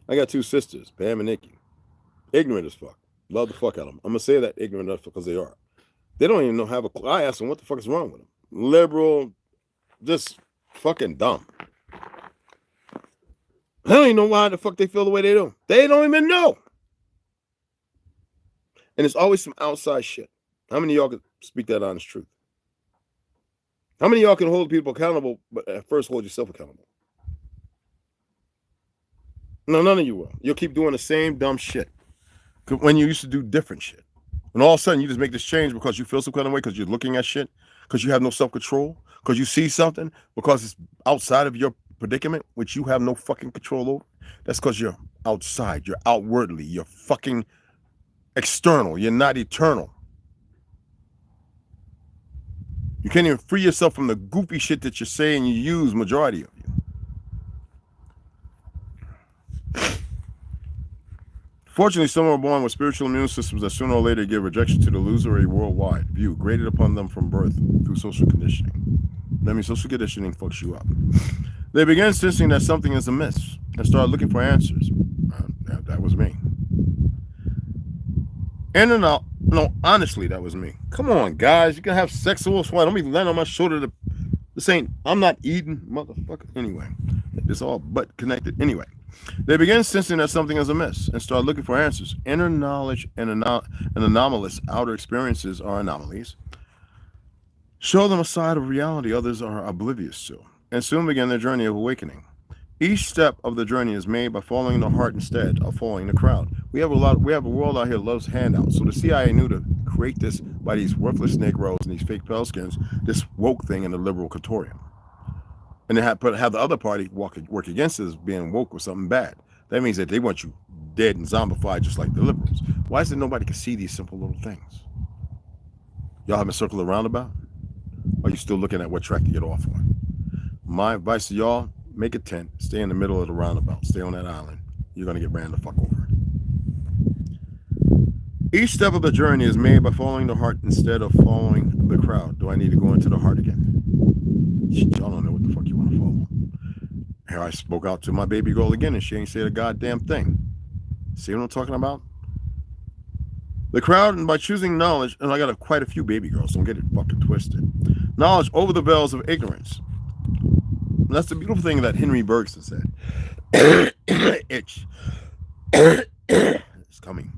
Speaker 3: I got 2 sisters, Pam and Nikki. Ignorant as fuck. Love the fuck out of them. I'm going to say that ignorant enough because they are. They don't even know have a clue. I asked them what the fuck is wrong with them. Liberal, just fucking dumb. I don't even know why the fuck they feel the way they do. They don't even know. And it's always some outside shit. How many of y'all can speak that honest truth? How many of y'all can hold people accountable, but at first hold yourself accountable? No, none of you will. You'll keep doing the same dumb shit when you used to do different shit. And all of a sudden, you just make this change because you feel some kind of way, because you're looking at shit, because you have no self-control, because you see something, because it's outside of your predicament, which you have no fucking control over. That's because you're outside. You're outwardly. You're fucking external. You're not eternal. You can't even free yourself from the goofy shit that you say and you use, majority of you. Fortunately, some are born with spiritual immune systems that sooner or later give rejection to the illusory worldwide view graded upon them from birth through social conditioning. That means social conditioning fucks you up. They begin sensing that something is amiss and start looking for answers. That was me. And no, honestly, that was me. Come on, guys. You can have sexual swine. Don't be laying on my shoulder. This ain't, I'm not eating, motherfucker. Anyway, it's all butt connected. Anyway, they begin sensing that something is amiss and start looking for answers. Inner knowledge and anomalous outer experiences are anomalies. Show them a side of reality others are oblivious to, and soon begin their journey of awakening. Each step of the journey is made by following the heart instead of following the crowd. We have a world out here that loves handouts. So the CIA knew to create this by these worthless Negroes and these fake pale skins, this woke thing in the liberal consortium. And they have the other party work against it as being woke with something bad. That means that they want you dead and zombified just like the liberals. Why is it nobody can see these simple little things? Y'all haven't circled a roundabout? Or are you still looking at what track to get off on? My advice to y'all, make a tent, stay in the middle of the roundabout, stay on that island. You're going to get ran the fuck over. Each step of the journey is made by following the heart instead of following the crowd. Do I need to go into the heart again? Y'all don't know what the fuck you want to follow. Here I spoke out to my baby girl again and she ain't said a goddamn thing. See what I'm talking about? The crowd, and by choosing knowledge, and I got quite a few baby girls, don't get it fucking twisted. Knowledge over the veils of ignorance. And that's the beautiful thing that Henry Brickz has said. Itch. It's coming.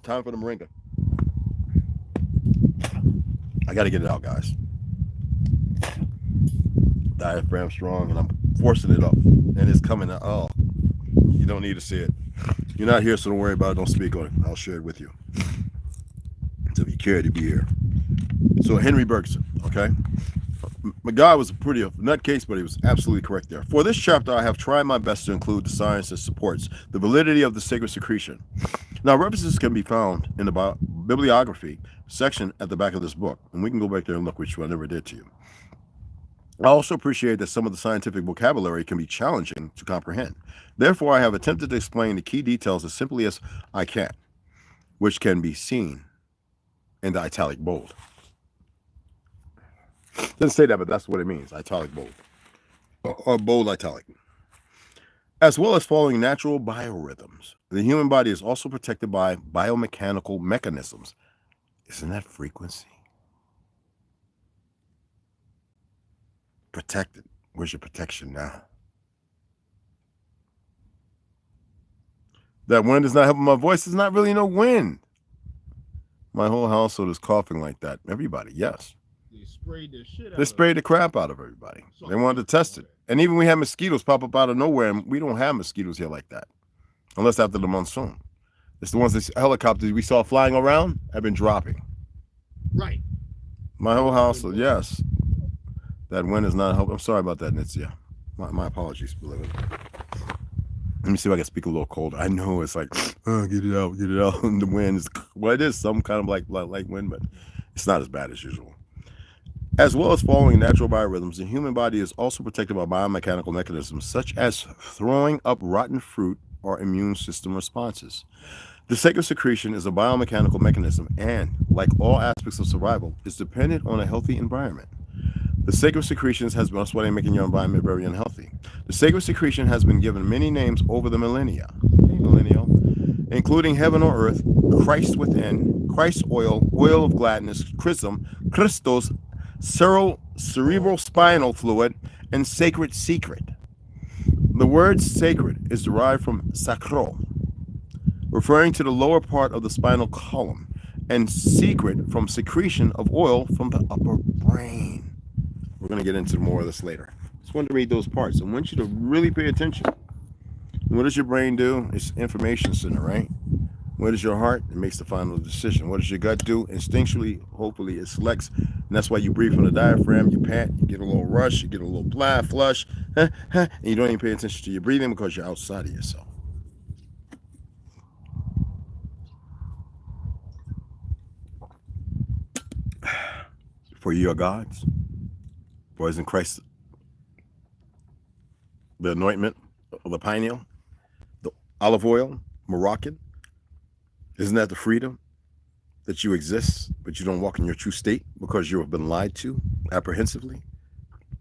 Speaker 3: Time for the moringa. I got to get it out, guys. Diaphragm strong, and I'm forcing it up, and it's coming out. Oh, you don't need to see it. You're not here, so don't worry about it. Don't speak on it. I'll share it with you. So if you care to be here. So Henry Brickz, okay? My guy was a pretty nutcase, but he was absolutely correct there. For this chapter, I have tried my best to include the science that supports the validity of the sacred secretion. Now, references can be found in the bibliography section at the back of this book, and we can go back there and look, which I never did to you. I also appreciate that some of the scientific vocabulary can be challenging to comprehend. Therefore, I have attempted to explain the key details as simply as I can, which can be seen in the italic bold. Doesn't say that, but that's what it means, italic bold. Or bold italic. As well as following natural biorhythms. The human body is also protected by biomechanical mechanisms. Isn't that frequency? Protected. Where's your protection now? That wind is not helping my voice. It's not really no wind. My whole household is coughing like that. Everybody, yes.
Speaker 7: They sprayed the shit out.
Speaker 3: They sprayed the crap out of everybody. They wanted to test it. And even we had mosquitoes pop up out of nowhere, and we don't have mosquitoes here like that. Unless after the monsoon. It's the ones that helicopters we saw flying around have been dropping.
Speaker 7: Right.
Speaker 3: My whole house, yes. That wind is not helping. I'm sorry about that, Nitzia. My apologies, beloved. Let me see if I can speak a little colder. I know it's like, oh, get it out. And the wind is, well, it is some kind of like wind, but it's not as bad as usual. As well as following natural biorhythms, the human body is also protected by biomechanical mechanisms such as throwing up rotten fruit or immune system responses. The sacral secretion is a biomechanical mechanism and, like all aspects of survival, is dependent on a healthy environment. The sacral secretions has been, that's why they're making your environment very unhealthy. The sacral secretion has been given many names over the millennia, including heaven or earth, Christ within, Christ's oil, oil of gladness, chrism, Christos, cerebral spinal fluid, and sacred secret. The word sacred is derived from sacro, referring to the lower part of the spinal column, and secret from secretion of oil from the upper brain. We're going to get into more of this later. Just wanted to read those parts. I want you to really pay attention. What does your brain do? It's information center, right? What is your heart? It makes the final decision. What does your gut do? Instinctually, hopefully, it selects. And that's why you breathe from the diaphragm. You pant, you get a little rush, you get a little flush, and you don't even pay attention to your breathing because you're outside of yourself. For you are God's. For is in Christ the anointment of the pineal, the olive oil, Moroccan. Isn't that the freedom that you exist, but you don't walk in your true state because you have been lied to apprehensively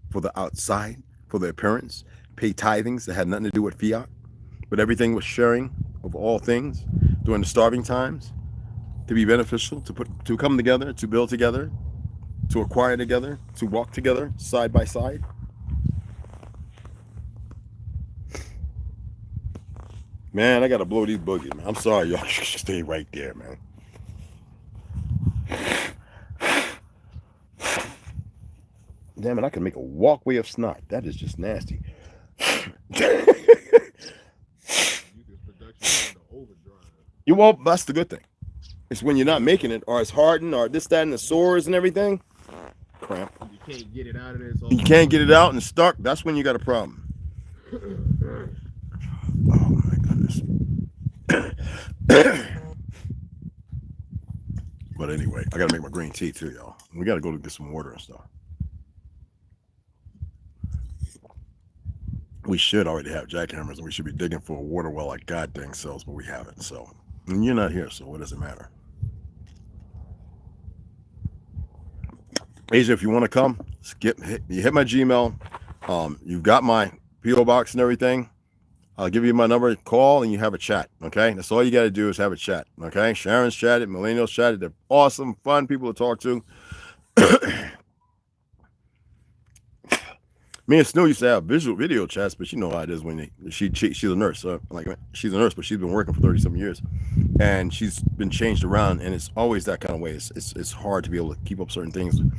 Speaker 3: for the outside, for the appearance, pay tithings that had nothing to do with fiat, but everything was sharing of all things during the starving times to be beneficial, to come together, to build together, to acquire together, to walk together side by side. Man, I gotta blow these boogies, man. I'm sorry, y'all. Stay right there, man. Damn it, I can make a walkway of snot. That is just nasty. You won't, that's the good thing. It's when you're not making it, or it's hardened, or this, that, and the sores and everything. Cramp.
Speaker 7: You can't get it out of there.
Speaker 3: You can't get it out and stuck. That's when you got a problem. Oh my goodness. But anyway, I gotta make my green tea too, y'all. We gotta go to get some water and stuff. We should already have jackhammers, and we should be digging for a water well like God dang selves, but we haven't. So, and you're not here, so what does it matter? Asia, if you want to come, you hit my Gmail. You've got my PO box and everything. I'll give you my number, call, and you have a chat, okay? That's all you got to do is have a chat, okay? Sharon's chatted, Millennials chatted. They're awesome, fun people to talk to. Me and Snow used to have video chats, but you know how it is when she's a nurse. She's a nurse, but she's been working for 30-some years, and she's been changed around, and it's always that kind of way. It's hard to be able to keep up certain things, you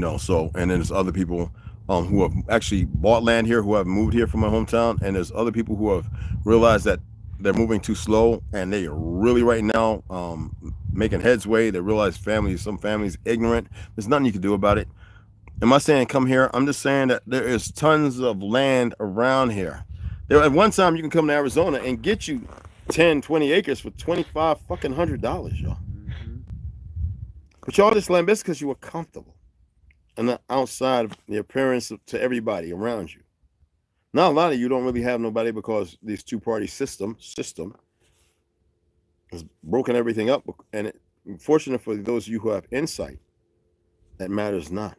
Speaker 3: know. So, and then there's other people who have actually bought land here, who have moved here from my hometown, and there's other people who have realized that they're moving too slow, and they are really right now making headway. They realize some families ignorant. There's nothing you can do about it. Am I saying come here? I'm just saying that there is tons of land around here. There at one time you can come to Arizona and get you 10, 20 acres for $2,500, y'all. Mm-hmm. But y'all just land this because you were comfortable and not outside of the appearance to everybody around you. Now a lot of you don't really have nobody because this two-party system has broken everything up. And fortunate for those of you who have insight, that matters not.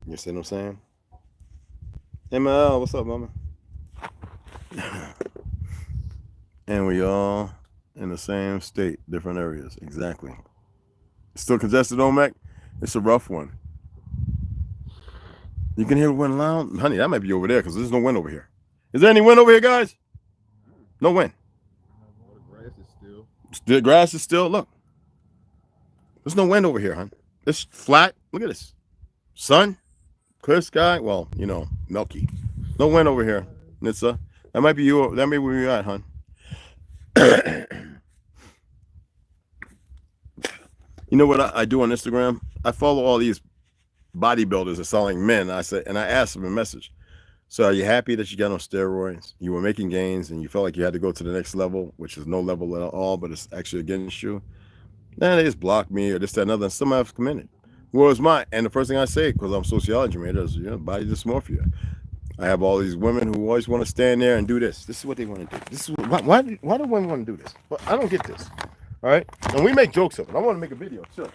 Speaker 3: You see what I'm saying? ML, what's up, mama? And we all in the same state, different areas. Exactly. Still congested, Omek? It's a rough one. You can hear the wind loud? Honey, that might be over there because there's no wind over here. Is there any wind over here, guys? No wind.
Speaker 7: The grass is still.
Speaker 3: The grass is still, look. There's no wind over here, hon. It's flat. Look at this. Sun, clear sky. Well, you know, milky. No wind over here, Nitsa. That might be you. That may be where you're at, hon. You know what I do on Instagram? I follow all these bodybuilders that sound like men. I asked them a message. So are you happy that you got on steroids? You were making gains and you felt like you had to go to the next level, which is no level at all, but it's actually against you. Then they just block me or this, that, another, and some have committed. Whereas and the first thing I say, because I'm sociology major, is, you know, body dysmorphia. I have all these women who always want to stand there and do this. This is what they want to do. This is why do women want to do this? Well, I don't get this. All right, and we make jokes of it. I want to make a video too.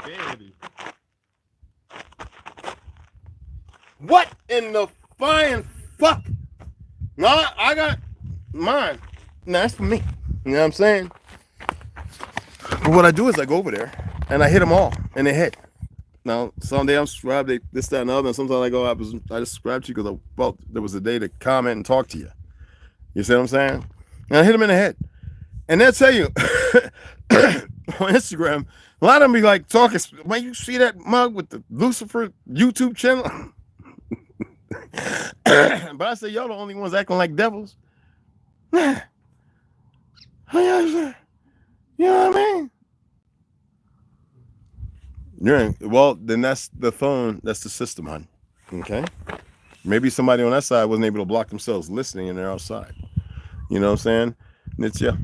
Speaker 7: Vanity.
Speaker 3: What in the flying fuck? No, I got mine. No, that's for me. You know what I'm saying? But what I do is I go over there and I hit them all in the head. Now, someday I'm subscribed, this, that, and the other, and sometimes I go, I just subscribed to you because I felt there was a day to comment and talk to you. You see what I'm saying? And I hit them in the head. And they'll tell you on Instagram, a lot of them be like talking, when you see that mug with the Lucifer YouTube channel. But I say, y'all the only ones acting like devils. You know what I mean? Yeah, well, then that's the phone, that's the system, hon. Okay? Maybe somebody on that side wasn't able to block themselves listening and they're outside. You know what I'm saying? Nitya.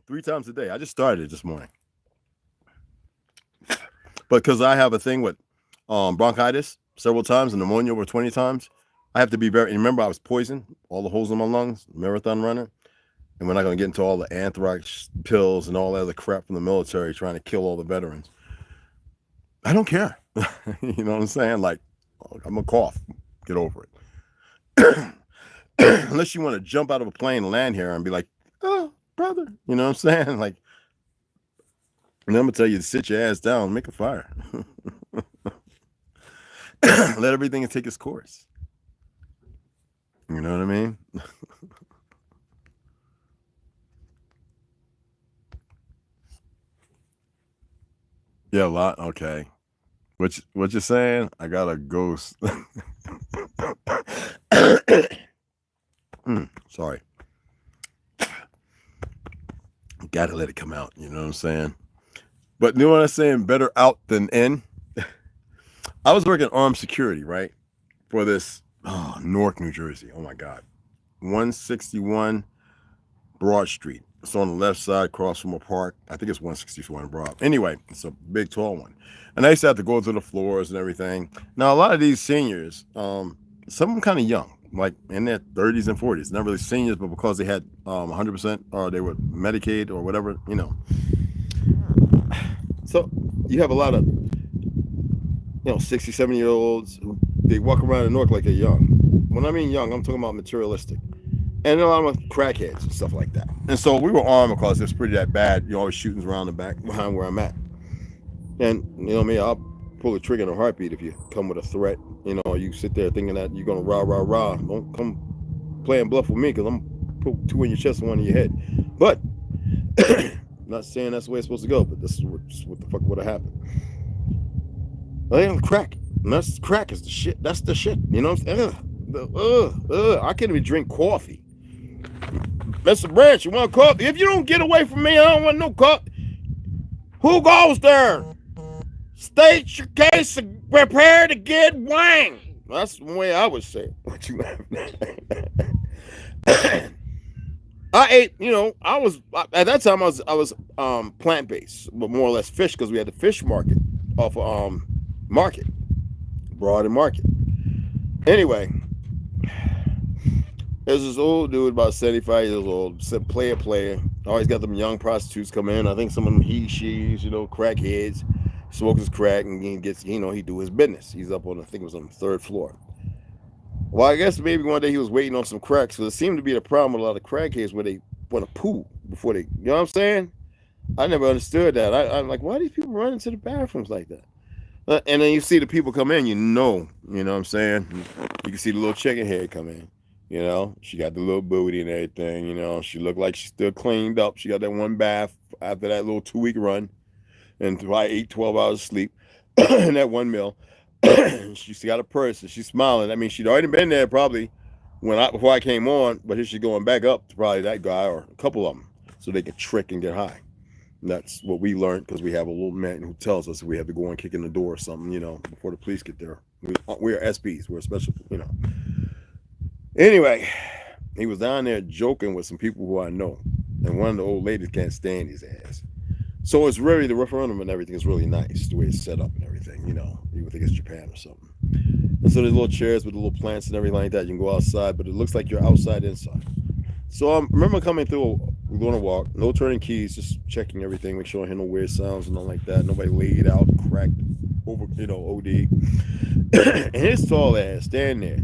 Speaker 3: 3 times a day. I just started it this morning. But because I have a thing with bronchitis several times and pneumonia over 20 times, I have to be very, remember I was poisoned, all the holes in my lungs, marathon runner. And we're not going to get into all the anthrax pills and all that other crap from the military trying to kill all the veterans. I don't care. You know what I'm saying? Like, I'm going to cough. Get over it. Unless you want to jump out of a plane and land here and be like, oh, brother. You know what I'm saying? Like, and I'm going to tell you to sit your ass down and make a fire. Let everything take its course. You know what I mean? Yeah, a lot. Okay. What you saying? I got a ghost. Sorry. Gotta let it come out. You know what I'm saying? But you know what I'm saying? Better out than in. I was working armed security, right? For this Newark, New Jersey. Oh my God. 161 Broad Street. It's on the left side across from a park. I think it's 161 Broad. Anyway, it's a big, tall one. And I used to have to go to the floors and everything. Now, a lot of these seniors, some of them kind of young, like in their 30s and 40s. Not really seniors, but because they had 100% or they were Medicaid or whatever, you know. So you have a lot of, 60, 70-year-olds. They walk around in Newark like they're young. When I mean young, I'm talking about materialistic. And a lot of crackheads and stuff like that. And so we were armed because it's pretty that bad. You always shootings around the back behind where I'm at. And you know me, I'll pull the trigger in a heartbeat if you come with a threat. You sit there thinking that you're gonna rah rah rah. Don't come playing bluff with me because I'm put 2 in your chest and 1 in your head. But not saying that's the way it's supposed to go, but this is what the fuck would have happened. I am crack. And that's crack is the shit. That's the shit. You know what I'm saying? I can't even drink coffee. Mr. Branch, you want coffee? If you don't get away from me, I don't want no coffee. Who goes there? State your case and prepare to get wanged. That's the way I would say it. What you I ate, I was at that time I was plant-based, but more or less fish because we had the fish market off of Market, Broad and Market. Anyway, there's this old dude about 75 years old, player. Always got them young prostitutes come in. I think some of them she's, crackheads, smokes his crack, and he gets, he do his business. He's up on, I think it was on the 3rd floor. Well, I guess maybe one day he was waiting on some cracks, because it seemed to be the problem with a lot of crackheads where they want to poo before they, you know what I'm saying? I never understood that. I'm like, why are these people running to the bathrooms like that? And then you see the people come in, you know what I'm saying? You can see the little chicken head come in. You know, she got the little booty and everything. You know, she looked like she's still cleaned up. She got that one bath after that little 2-week run, and probably 8, 12 hours of sleep, and that one meal. She's got a purse and she's smiling. I mean, she'd already been there probably before I came on, but here she's going back up to probably that guy or a couple of them, so they can trick and get high. And that's what we learned because we have a little man who tells us we have to go and kick in the door or something, you know, before the police get there. We're SPs. We're special, you know. Anyway, he was down there joking with some people who I know, and one of the old ladies can't stand his ass. So it's really, the referendum and everything is really nice, the way it's set up and everything, you know. You would think it's Japan or something. And so there's little chairs with the little plants and everything like that. You can go outside, but it looks like you're outside inside. So I remember coming through, we're going to walk, no turning keys, just checking everything, make sure I hear no weird sounds and nothing like that. Nobody laid out, cracked, over, you know, OD. And his tall ass standing there,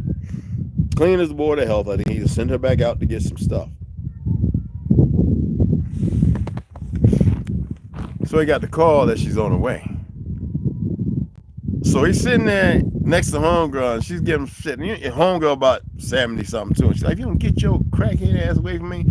Speaker 3: clean as the board of health. I think he just sent her back out to get some stuff. So he got the call that she's on her way. So he's sitting there next to homegirl, and she's giving him shit. And homegirl about 70-something too. She's like, "If you don't get your crackhead ass away from me,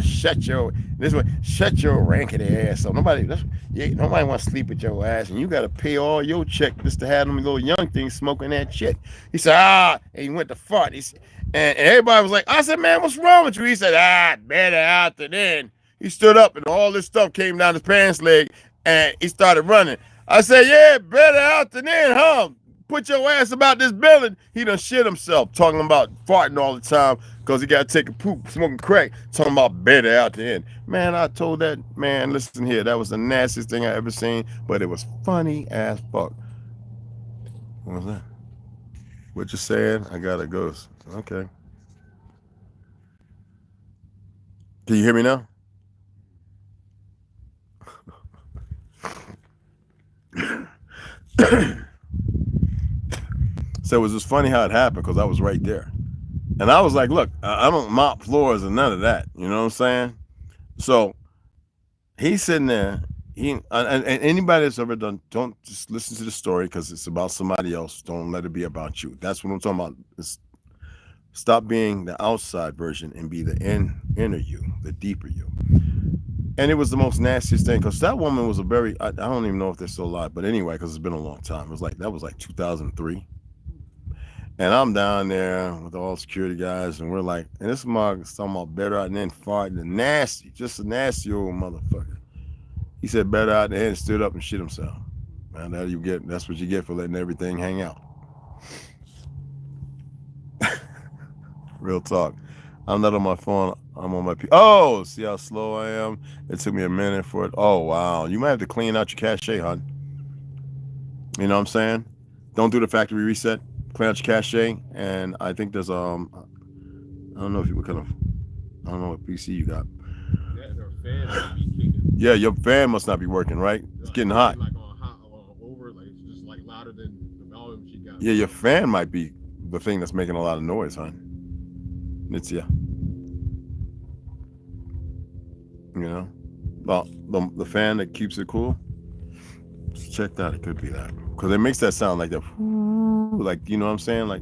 Speaker 3: shut your rankety ass up. Nobody wants to sleep with your ass, and you got to pay all your check just to have them little young things smoking that shit." He said, and he went to fart. And everybody was like, I said, "Man, what's wrong with you?" He said, better out than in. He stood up, and all this stuff came down his pants leg, and he started running. I said, "Yeah, better out than in, huh? Put your ass about this building." He done shit himself, talking about farting all the time because he got to take a poop, smoking crack, talking about better out than in. Man, I told that man, listen here, that was the nastiest thing I ever seen, but it was funny as fuck. What was that? What you saying? I gotta go. Okay. Can you hear me now? So it was just funny how it happened because I was right there, and I was like, "Look, I don't mop floors and none of that." You know what I'm saying? So he's sitting there. And anybody that's ever done, don't just listen to the story because it's about somebody else. Don't let it be about you. That's what I'm talking about. Stop being the outside version and be the inner you, the deeper you. And it was the most nastiest thing because that woman was I don't even know if they're still alive, but anyway, because it's been a long time. That was like 2003. And I'm down there with all security guys, and we're like, and this mug is talking about better out and then farting, and nasty, just a nasty old motherfucker. He said better out there and stood up and shit himself. Man, that's what you get for letting everything hang out. Real talk. I'm not on my phone. I'm on my oh, see how slow I am? It took me a minute for it. Oh, wow. You might have to clean out your cache, hon. You know what I'm saying? Don't do the factory reset. Clean out your cache. And I think there's, I don't know if you were I don't know what PC you got. Yeah, your fan must not be working, right? It's getting hot.
Speaker 7: Like over, like it's just like louder than the volume she got.
Speaker 3: Yeah, your fan might be the thing that's making a lot of noise, hon. It's You know, well, the fan that keeps it cool. Just check that. It could be that because it makes that sound like that, like, you know what I'm saying, like.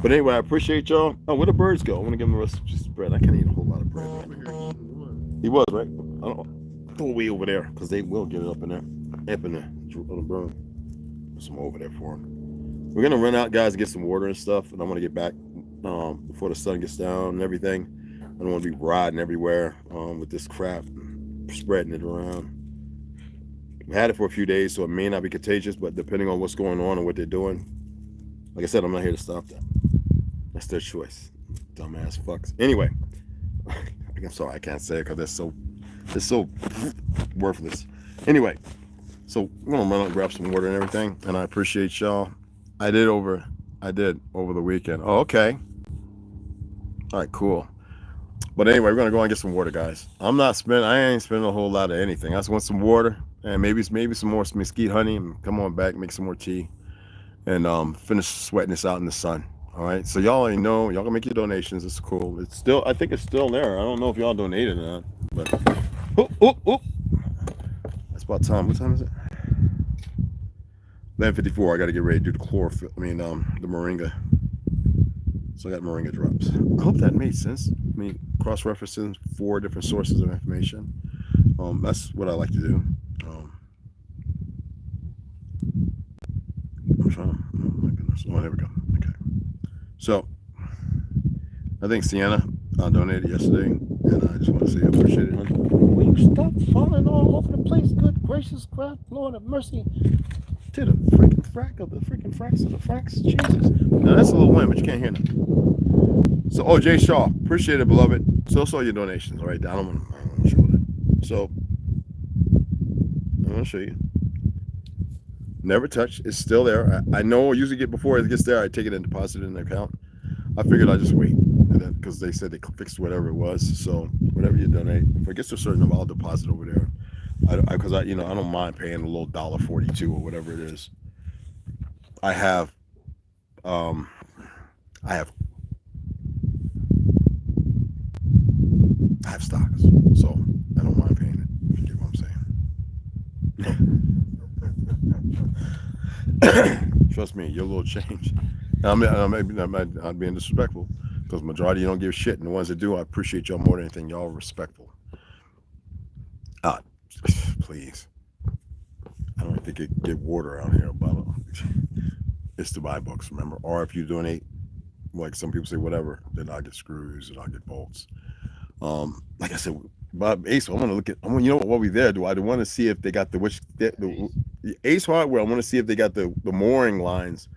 Speaker 3: But anyway, I appreciate y'all. Oh, where the birds go? I want to give them the rest of this bread. I can't eat a whole lot of bread. He was right. I don't throw away over there because they will get it up in there, on the burn. There's some over there for them. We're gonna run out, guys, and get some water and stuff, and I'm gonna get back before the sun gets down and everything. I don't want to be riding everywhere with this crap, spreading it around. I had it for a few days, so it may not be contagious, but depending on what's going on and what they're doing, like I said, I'm not here to stop that. That's their choice. Dumbass fucks. Anyway, I'm sorry I can't say it because it's so worthless. Anyway, so we're gonna run out and grab some water and everything, and I appreciate y'all. I did over the weekend. Oh, okay. All right, cool. But anyway, we're gonna go and get some water, guys. I ain't spending a whole lot of anything. I just want some water and maybe some more mesquite honey, and come on back, make some more tea, and finish sweating this out in the sun. All right. So y'all already know. Y'all can make your donations. It's cool. I think it's still there. I don't know if y'all donated or not, but It's about time. What time is it? 11:54. I got to get ready to do the chlorophyll. I mean, the moringa. So I got moringa drops. I hope that made sense. I mean, cross-referencing 4 different sources of information. That's what I like to do. I'm trying to. Oh my goodness. Oh, there we go. Okay. So I think Sienna donated yesterday, and I just want to say I appreciate it. Will you stop falling all over the place? Good gracious, God, Lord of mercy. To the freaking frack of the freaking fracks of the fracks. Jesus. Now that's a little wind, but you can't hear nothing. So, oh, Jay Shaw, appreciate it, beloved. So saw your donations right there. I don't want to show that. So, I'm going to show you. Never touch. It's still there. I know I usually get before it gets there, I take it and deposit it in the account. I figured I'd just wait because they said they fixed whatever it was. So, whatever you donate, if it gets to a certain amount, I'll deposit over there. Because I don't mind paying a little $1.42 or whatever it is. I have stocks, so I don't mind paying it. If you get what I'm saying. Trust me, your little change. I'm being disrespectful because majority you don't give shit, and the ones that do, I appreciate y'all more than anything. Y'all are respectful. Please. I don't think it get water out here, but it's to buy books, remember? Or if you donate, like some people say, whatever, then I get screws and I get bolts. Like I said, Bob Ace, I want to look at. You know what we there? Do I want to see if they got the Ace Hardware? I want to see if they got the mooring lines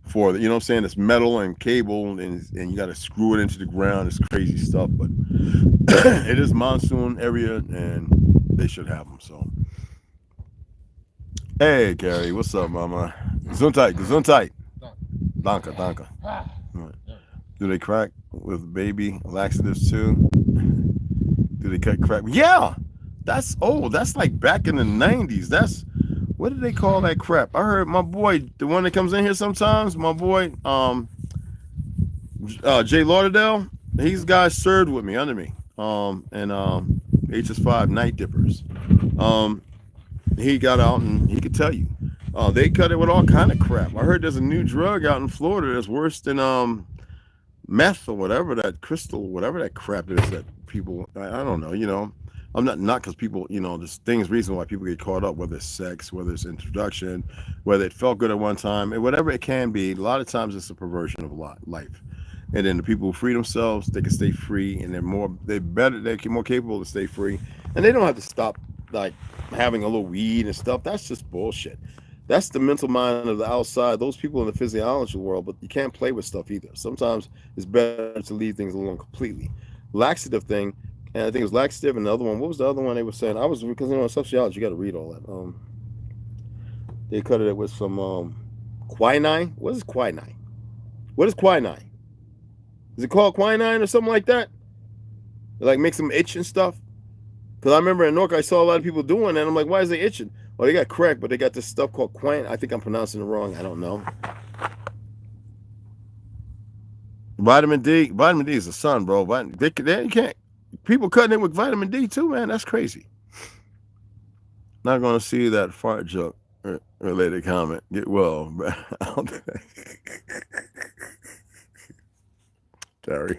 Speaker 3: for the, you know what I'm saying? It's metal and cable, and you got to screw it into the ground. It's crazy stuff, but it is monsoon area, and they should have them. So, hey, Gary, what's up, mama? Gesundheit. Danke. Right. Do they crack with baby laxatives too? Do they cut crack? Yeah, that's old. That's like back in the 90s. That's, what did they call that crap? I heard my boy, the one that comes in here sometimes, my boy, Jay Lauderdale, he's guys served with me, under me, and HS5 night dippers. He got out and he could tell you, they cut it with all kind of crap. I heard there's a new drug out in Florida that's worse than meth or whatever, that crystal, whatever that crap is that people, I don't know, I'm not because people, there's things, reason why people get caught up, whether it's sex, whether it's introduction, whether it felt good at one time, and whatever it can be. A lot of times it's a perversion of life. And then the people who free themselves, they can stay free, and they're more capable to stay free, and they don't have to stop like having a little weed and stuff. That's just bullshit. That's the mental mind of the outside, those people in the physiology world, but you can't play with stuff either. Sometimes it's better to leave things alone completely. Laxative thing, and I think it was laxative, and the other one, what was the other one they were saying? Because sociology, you got to read all that. They cut it with some quinine. What is quinine? What is quinine? Is it called quinine or something like that? It like makes them itch and stuff. Because I remember in Nork, I saw a lot of people doing that. I'm like, why is they itching? Oh, they got crack, but they got this stuff called quinine. I think I'm pronouncing it wrong. I don't know. Vitamin D is the sun, bro. You can't. People cutting it with vitamin D too, man. That's crazy. Not gonna see that fart joke related comment. Get well, Terry.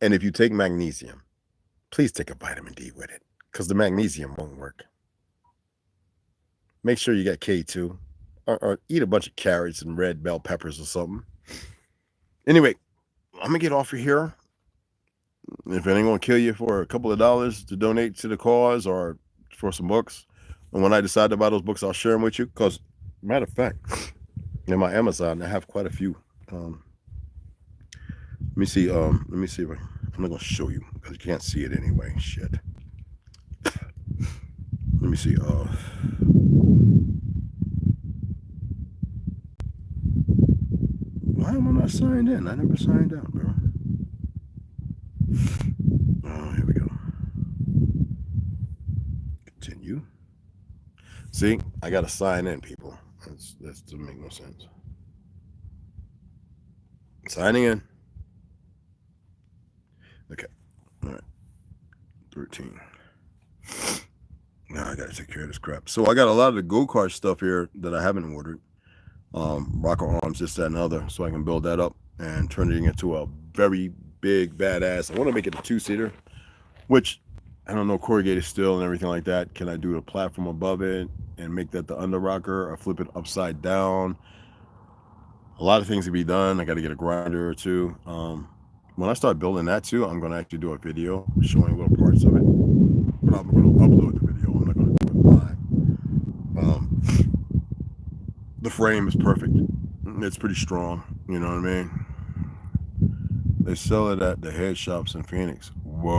Speaker 3: And if you take magnesium, please take a vitamin D with it, because the magnesium won't work. Make sure you got K2, or eat a bunch of carrots and red bell peppers or something. Anyway, I'm gonna get off of here. If it ain't gonna kill you for a couple of dollars to donate to the cause or for some books, and when I decide to buy those books, I'll share them with you. Because, matter of fact, in my Amazon, I have quite a few. Let me see. Let me see if I'm not gonna show you because you can't see it anyway. Shit. Let me see. Why am I not signed in? I never signed out, bro. Oh, here we go. Continue. See, I gotta sign in, people. That doesn't make no sense. Signing in. Okay. All right. 13. Now I gotta take care of this crap. So I got a lot of the go-kart stuff here that I haven't ordered. Rocker arms, this, that, and other, so I can build that up and turn it into a very big badass. I want to make it a 2-seater, which I don't know, corrugated steel and everything like that. Can I do a platform above it and make that the under rocker, or flip it upside down? A lot of things to be done. I got to get a grinder or two. When I start building that too, I'm going to actually do a video showing little parts of it, but I'm going to upload the video. I'm not going to do it live. The frame is perfect. It's pretty strong. You know what I mean? They sell it at the head shops in Phoenix. Whoa.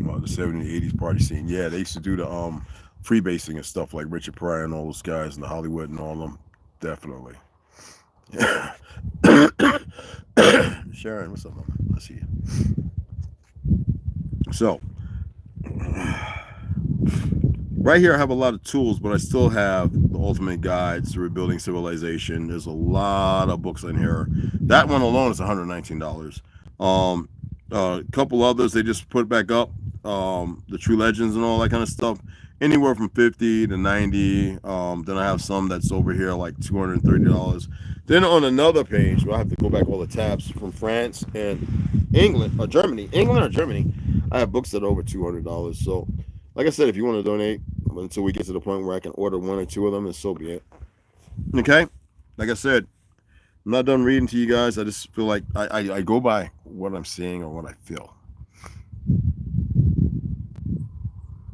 Speaker 3: Oh, the 70s, 80s party scene. Yeah, they used to do the freebasing and stuff, like Richard Pryor and all those guys in the Hollywood and all of them. Definitely. Yeah. Sharon, what's up, mama? I see you. So, right here I have a lot of tools, but I still have the ultimate guides to rebuilding civilization. There's a lot of books in here. That one alone is $119. A couple others they just put back up, the True Legends and all that kind of stuff, anywhere from 50 to 90. Then I have some that's over here like $230. Then on another page, I have to go back all the tabs from France and England or Germany, I have books that are over $200. So like I said, if you want to donate until we get to the point where I can order 1 or 2 of them, and so be it. Okay, like I said, I'm not done reading to you guys. I just feel like I go by what I'm seeing or what I feel,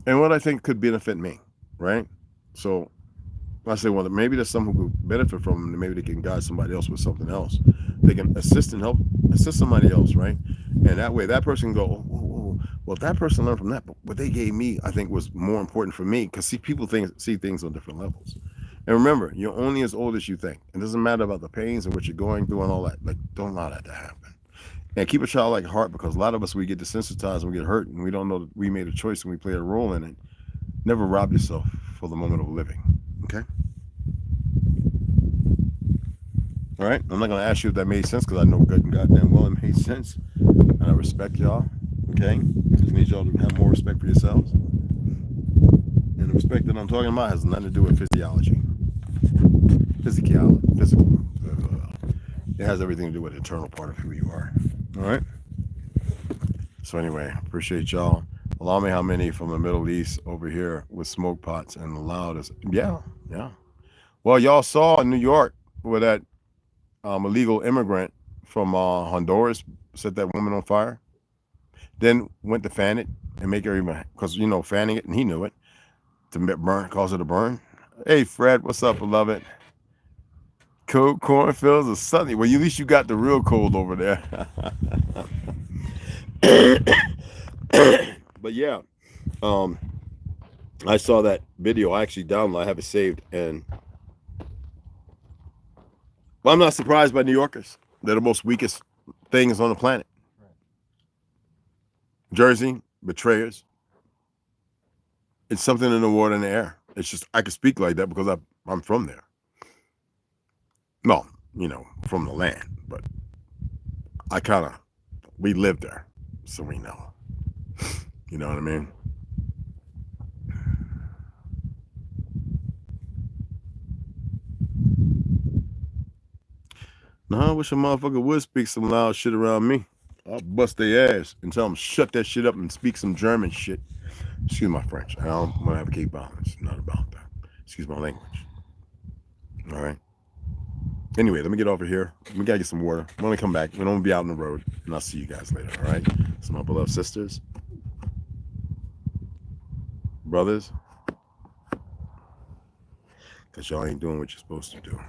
Speaker 3: and what I think could benefit me, right? So I say, well, maybe there's someone who could benefit from them, and maybe they can guide somebody else with something else. They can assist somebody else, right? And that way, that person can go, oh, well, that person learned from that, but what they gave me, I think, was more important for me, because people see things on different levels. And remember, you're only as old as you think. It doesn't matter about the pains and what you're going through and all that. Like, don't allow that to happen. And keep a childlike heart, because a lot of us, we get desensitized and we get hurt, and we don't know that we made a choice and we played a role in it. Never rob yourself for the moment of living. Okay? All right? I'm not going to ask you if that made sense, because I know good and goddamn well it made sense. And I respect y'all. Okay? Just need y'all to have more respect for yourselves. And the respect that I'm talking about has nothing to do with physiology. Physical. It has everything to do with the internal part of who you are. All right? So anyway, appreciate y'all. Allow me how many from the Middle East over here with smoke pots and the loudest. Yeah. Well, y'all saw in New York where that illegal immigrant from Honduras set that woman on fire. Then went to fan it and make her even, because, you know, fanning it, and he knew it, to burn, cause it a burn. Hey, Fred, what's up, beloved? Cold cornfields are sunny. Well, at least you got the real cold over there. But yeah, I saw that video. I actually downloaded. I have it saved, and well, I'm not surprised by New Yorkers. They're the most weakest things on the planet. Right. Jersey, betrayers. It's something in the water and the air. It's just, I can speak like that because I'm from there. No, you know, from the land, but we live there, so we know. You know what I mean? No, I wish a motherfucker would speak some loud shit around me. I'll bust their ass and tell them shut that shit up and speak some German shit. Excuse my French. I don't want to have a cake violence. Not about that. Excuse my language. All right. Anyway, let me get over here. We gotta get some water. I'm gonna come back. We're gonna be out on the road, and I'll see you guys later. All right. So my beloved sisters, brothers, because y'all ain't doing what you're supposed to do.